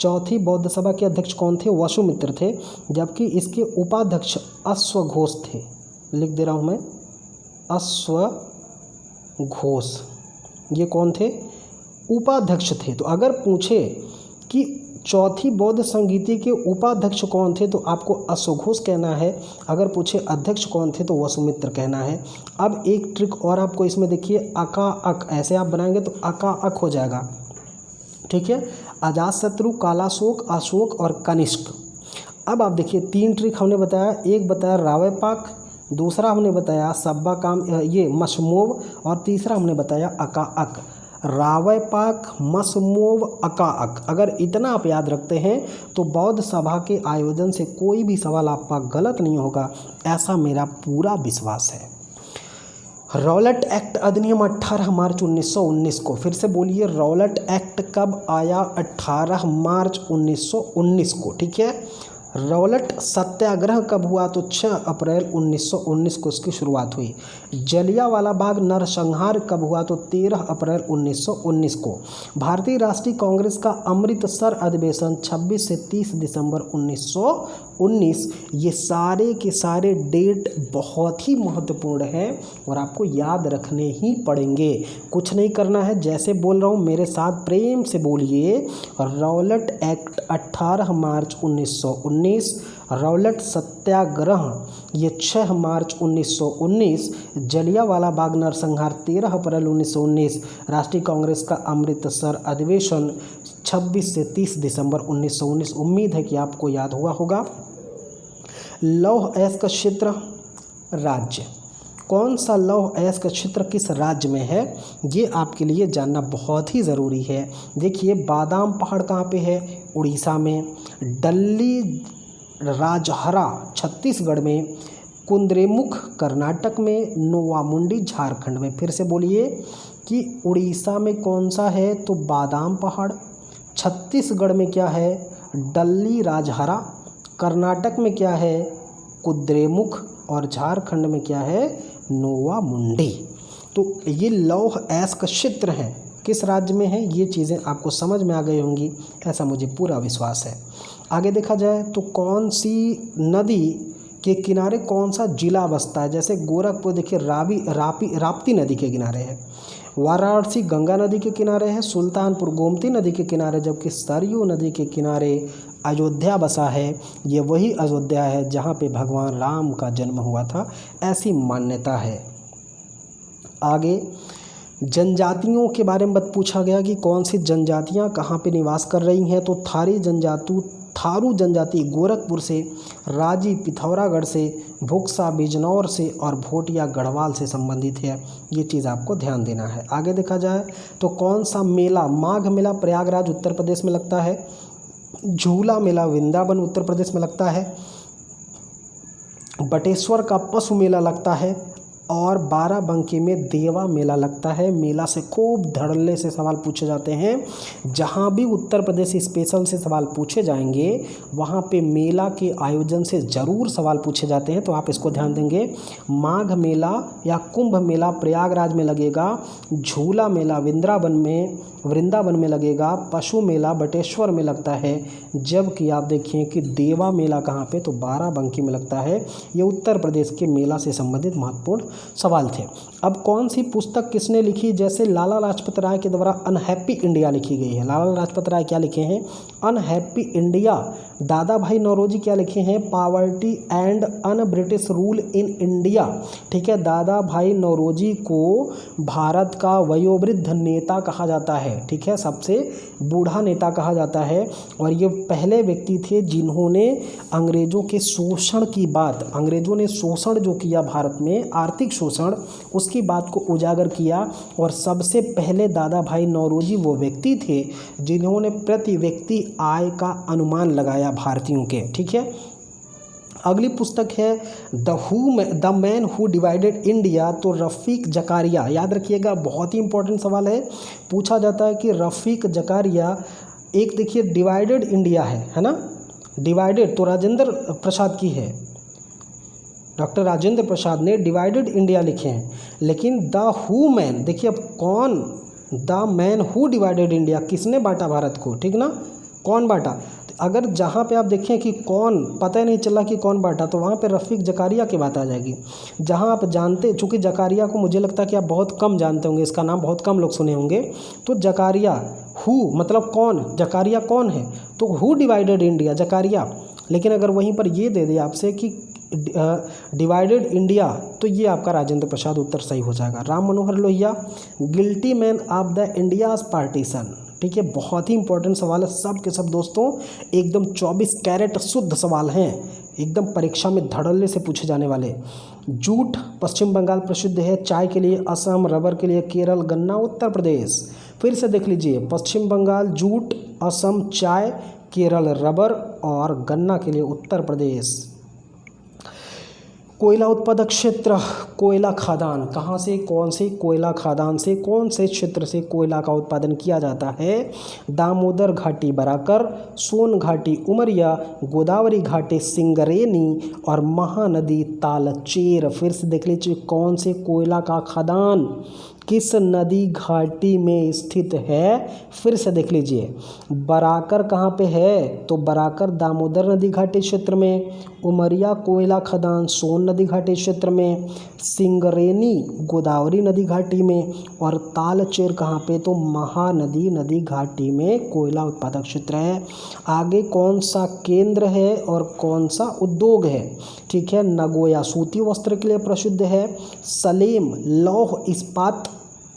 चौथी बौद्ध सभा के अध्यक्ष कौन थे? वसुमित्र थे, जबकि इसके उपाध्यक्ष अश्वघोष थे। लिख दे रहा हूँ मैं, अश्वघोष, ये कौन थे? उपाध्यक्ष थे। तो अगर पूछे कि चौथी बौद्ध संगीति के उपाध्यक्ष कौन थे, तो आपको अश्वघोष कहना है। अगर पूछे अध्यक्ष कौन थे, तो वसुमित्र कहना है। अब एक ट्रिक और आपको इसमें देखिए, अका अक, ऐसे आप बनाएंगे तो अका अक हो जाएगा। ठीक है, अजातशत्रु, कालाशोक, अशोक और कनिष्क। अब आप देखिए 3 ट्रिक हमने बताया। एक बताया रावय पाक, दूसरा हमने बताया सब्बा काम, ये मशमोव, और तीसरा हमने बताया अका अक। रावय पाक, मसमोव, अकाअक। अगर इतना आप याद रखते हैं तो बौद्ध सभा के आयोजन से कोई भी सवाल आपका गलत नहीं होगा, ऐसा मेरा पूरा विश्वास है। रॉलेट एक्ट अधिनियम 18 मार्च 1919 को, फिर से बोलिए, रॉलेट एक्ट कब आया? 18 मार्च 1919 को। ठीक है, रौलट सत्याग्रह कब हुआ? तो 6 अप्रैल 1919 को इसकी शुरुआत हुई। जलियांवाला बाग नरसंहार कब हुआ? तो 13 अप्रैल 1919 को। भारतीय राष्ट्रीय कांग्रेस का अमृतसर अधिवेशन 26 से 30 दिसंबर 1919। ये सारे के सारे डेट बहुत ही महत्वपूर्ण है और आपको याद रखने ही पड़ेंगे। कुछ नहीं करना है, जैसे बोल रहा हूँ मेरे साथ प्रेम से बोलिए। रौलट एक्ट 18 मार्च 1919, रौलट सत्याग्रह ये 6 मार्च 1919, जलियांवाला बाग नरसंहार 13 अप्रैल 1919, राष्ट्रीय कांग्रेस का अमृतसर अधिवेशन 26 से 30 दिसंबर 1919। उम्मीद है कि आपको याद हुआ होगा। लौह अयस्क क्षेत्र राज्य, कौन सा लौह अयस्क क्षेत्र किस राज्य में है, ये आपके लिए जानना बहुत ही ज़रूरी है। देखिए बादाम पहाड़ कहाँ पे है? उड़ीसा में। डल्ली राजहरा छत्तीसगढ़ में। कुद्रेमुख कर्नाटक में। नोवामुंडी झारखंड में। फिर से बोलिए कि उड़ीसा में कौन सा है? तो बादाम पहाड़। छत्तीसगढ़ में क्या है? डल्ली राजहरा। कर्नाटक में क्या है? कुद्रेमुख। और झारखंड में क्या है? नोवामुंडी। तो ये लौह अयस्क क्षेत्र हैं, किस राज्य में है? ये चीज़ें आपको समझ में आ गई होंगी, ऐसा मुझे पूरा विश्वास है। आगे देखा जाए तो कौन सी नदी के किनारे कौन सा जिला बसता है? जैसे गोरखपुर देखिए राप्ती नदी के किनारे है। वाराणसी गंगा नदी के किनारे है। सुल्तानपुर गोमती नदी के किनारे, जबकि सरयू नदी के किनारे अयोध्या बसा है। ये वही अयोध्या है जहाँ पे भगवान राम का जन्म हुआ था, ऐसी मान्यता है। आगे जनजातियों के बारे में पूछा गया कि कौन सी जनजातियाँ कहाँ पे निवास कर रही हैं? तो थारू जनजाति गोरखपुर से, राजी पिथौरागढ़ से, भुक्सा बिजनौर से और भोटिया गढ़वाल से संबंधित है। ये चीज़ आपको ध्यान देना है। आगे देखा जाए तो कौन सा मेला? माघ मेला प्रयागराज उत्तर प्रदेश में लगता है। झूला मेला वृंदावन उत्तर प्रदेश में लगता है। बटेश्वर का पशु मेला लगता है और बाराबंकी में देवा मेला लगता है। मेला से खूब धड़ल्ले से सवाल पूछे जाते हैं। जहाँ भी उत्तर प्रदेश स्पेशल से सवाल पूछे जाएंगे वहाँ पे मेला के आयोजन से ज़रूर सवाल पूछे जाते हैं, तो आप इसको ध्यान देंगे। माघ मेला या कुंभ मेला प्रयागराज में लगेगा। झूला मेला वृंदावन में लगेगा। पशु मेला बटेश्वर में लगता है। जबकि आप देखिए कि देवा मेला कहाँ पे? तो बाराबंकी में लगता है। ये उत्तर प्रदेश के मेला से संबंधित महत्वपूर्ण सवाल थे। अब कौन सी पुस्तक किसने लिखी? जैसे लाला लाजपत राय के द्वारा अनहैप्पी इंडिया लिखी गई है। लाला लाजपत राय क्या लिखे हैं? Unhappy India. दादा भाई नौरोजी क्या लिखे हैं? Poverty and un British rule in India. ठीक है, दादा भाई नौरोजी को भारत का वयोवृद्ध नेता कहा जाता है। ठीक है, सबसे बूढ़ा नेता कहा जाता है। और ये पहले व्यक्ति थे जिन्होंने अंग्रेज़ों के शोषण की बात, अंग्रेज़ों ने शोषण जो किया भारत में, आर्थिक शोषण, उसकी बात को उजागर किया। और सबसे पहले दादा भाई नौरोजी वो व्यक्ति थे जिन्होंने प्रति व्यक्ति आय का अनुमान लगाया भारतीयों के। ठीक है, अगली पुस्तक है the man who divided India. तो रफ़ीक जकारिया, याद रखिएगा, बहुत ही इंपॉर्टेंट सवाल है। पूछा जाता है कि रफ़ीक जकारिया, एक देखिए डिवाइडेड इंडिया है ना, डिवाइडेड तो राजेंद्र प्रसाद की है, डॉक्टर राजेंद्र प्रसाद ने डिवाइडेड इंडिया लिखे हैं। लेकिन द हु मैन, देखिए अब कौन, the man who divided India, किसने बांटा भारत को? ठीक ना, कौन बांटा? अगर जहाँ पे आप देखें कि कौन, पता ही नहीं चला कि कौन बांटा, तो वहाँ पे रफ़ीक जकारिया की बात आ जाएगी। जहाँ आप जानते, चूँकि जकारिया को मुझे लगता है कि आप बहुत कम जानते होंगे, इसका नाम बहुत कम लोग सुने होंगे। तो जकारिया, हु मतलब कौन, जकारिया कौन है? तो हु डिवाइडेड इंडिया, जकारिया। लेकिन अगर वहीं पर ये दे दे आपसे कि डिवाइडेड इंडिया, तो ये आपका राजेंद्र प्रसाद उत्तर सही हो जाएगा। Ram Manohar Lohia, guilty man of the India's partition. ठीक है, बहुत ही इंपॉर्टेंट सवाल है, सब के सब दोस्तों एकदम 24 कैरेट शुद्ध सवाल हैं, एकदम परीक्षा में धड़ल्ले से पूछे जाने वाले। जूट पश्चिम बंगाल प्रसिद्ध है, चाय के लिए असम, रबर के लिए केरल, गन्ना उत्तर प्रदेश। फिर से देख लीजिए, पश्चिम बंगाल जूट, असम चाय, केरल रबर और गन्ना के लिए उत्तर प्रदेश। कोयला उत्पादक क्षेत्र, कोयला खदान, कहाँ से कौन से कोयला खदान से कौन से क्षेत्र से कोयला का उत्पादन किया जाता है? दामोदर घाटी बराकर, सोन घाटी उमरिया, गोदावरी घाटी सिंगरेनी और महानदी तालचेर। फिर से देख लीजिए, कौन से कोयला का खदान किस नदी घाटी में स्थित है? फिर से देख लीजिए, बराकर कहाँ पे है? तो बराकर दामोदर नदी घाटी क्षेत्र में, उमरिया कोयला खदान सोन नदी घाटी क्षेत्र में, सिंगरेनी गोदावरी नदी घाटी में और तालचेर कहाँ पे? तो महानदी नदी घाटी में कोयला उत्पादक क्षेत्र है। आगे कौन सा केंद्र है और कौन सा उद्योग है? ठीक है, नगोया सूती वस्त्र के लिए प्रसिद्ध है, सलेम लौह इस्पात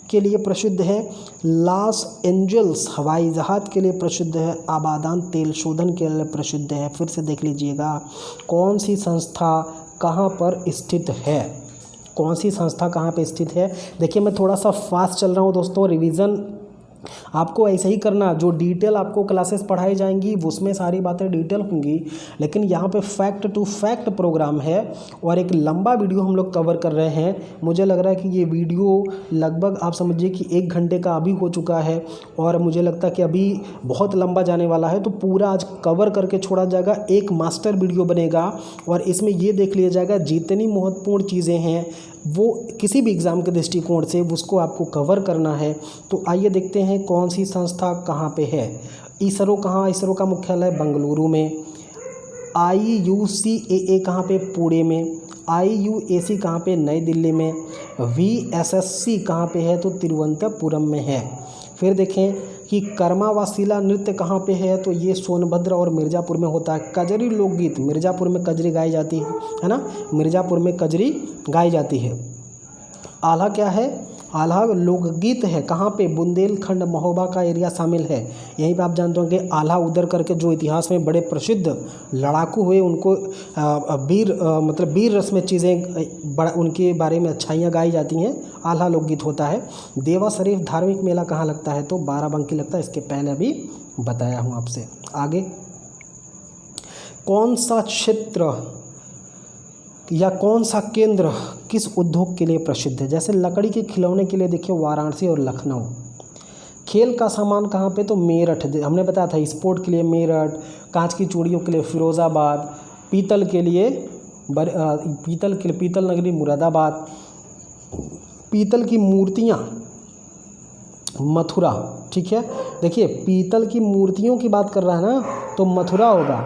के लिए प्रसिद्ध है, लॉस एंजल्स हवाई जहाज के लिए प्रसिद्ध है, आबादान तेल शोधन के लिए प्रसिद्ध है। फिर से देख लीजिएगा, कौन सी संस्था कहाँ पर स्थित है? कौन सी संस्था कहाँ पे स्थित है? देखिए, मैं थोड़ा सा फास्ट चल रहा हूँ दोस्तों, रिवीजन आपको ऐसे ही करना। जो डिटेल आपको क्लासेस पढ़ाई जाएंगी उसमें सारी बातें डिटेल होंगी, लेकिन यहाँ पे फैक्ट टू फैक्ट प्रोग्राम है और एक लंबा वीडियो हम लोग कवर कर रहे हैं। मुझे लग रहा है कि ये वीडियो लगभग आप समझिए कि 1 घंटे का अभी हो चुका है और मुझे लगता है कि अभी बहुत लंबा जाने वाला है, तो पूरा आज कवर करके छोड़ा जाएगा। एक मास्टर वीडियो बनेगा और इसमें ये देख लिया जाएगा जितनी महत्वपूर्ण चीज़ें हैं वो किसी भी एग्ज़ाम के दृष्टिकोण से उसको आपको कवर करना है। तो आइए देखते हैं कौन सी संस्था कहाँ पे है। इसरो कहाँ? इसरो का मुख्यालय बेंगलुरु में। IUCAA कहाँ पे? पुणे में। IUAC कहाँ पे? नई दिल्ली में। VSSC कहाँ पे है? तो तिरुवनंतपुरम में है। फिर देखें कि कर्मावासीला नृत्य कहाँ पे है? तो ये सोनभद्र और मिर्ज़ापुर में होता है। कजरी लोकगीत, मिर्ज़ापुर में कजरी गाई जाती है ना, मिर्ज़ापुर में कजरी गाई जाती है। आल्हा क्या है? आल्हा लोकगीत है। कहाँ पे? बुंदेलखंड महोबा का एरिया शामिल है। यहीं पे आप जानते होंगे आल्हा उदर करके जो इतिहास में बड़े प्रसिद्ध लड़ाकू हुए, उनको वीर रस में चीज़ें बड़ा उनके बारे में अच्छाइयाँ गाई जाती हैं, आल्हा लोकगीत होता है। देवा शरीफ धार्मिक मेला कहाँ लगता है? तो बाराबंकी लगता है। इसके पहले अभी बताया हूँ आपसे। आगे कौन सा क्षेत्र या कौन सा केंद्र किस उद्योग के लिए प्रसिद्ध है? जैसे लकड़ी के खिलौने के लिए देखिए वाराणसी और लखनऊ। खेल का सामान कहाँ पे? तो मेरठ, हमने बताया था। स्पोर्ट के लिए मेरठ, कांच की चूड़ियों के लिए फिरोज़ाबाद, पीतल के लिए पीतल नगरी मुरादाबाद, पीतल की मूर्तियाँ मथुरा। ठीक है, देखिए पीतल की मूर्तियों की बात कर रहा है ना, तो मथुरा होगा।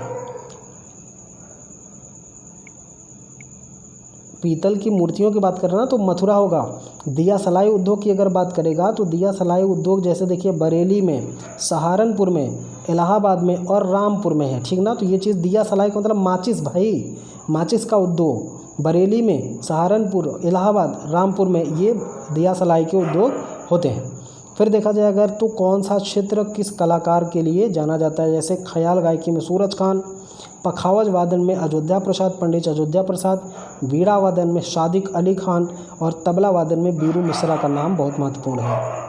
पीतल की मूर्तियों की बात कर रहा है ना, तो मथुरा होगा। दिया सलाई उद्योग की अगर बात करेगा तो दिया सलाई उद्योग जैसे देखिए बरेली में, सहारनपुर में, इलाहाबाद में और रामपुर में है। ठीक ना, तो ये चीज़ दिया सलाई का मतलब माचिस, भाई माचिस का उद्योग बरेली में, सहारनपुर, इलाहाबाद, रामपुर में ये दिया सलाई के उद्योग होते हैं। फिर देखा जाए अगर तो कौन सा क्षेत्र किस कलाकार के लिए जाना जाता है? जैसे ख्याल गायकी में सूरज खान, पखावज वादन में अयोध्या प्रसाद, पंडित अयोध्या प्रसाद, वीणा वादन में सादिक अली खान और तबला वादन में बीरू मिश्रा का नाम बहुत महत्वपूर्ण है।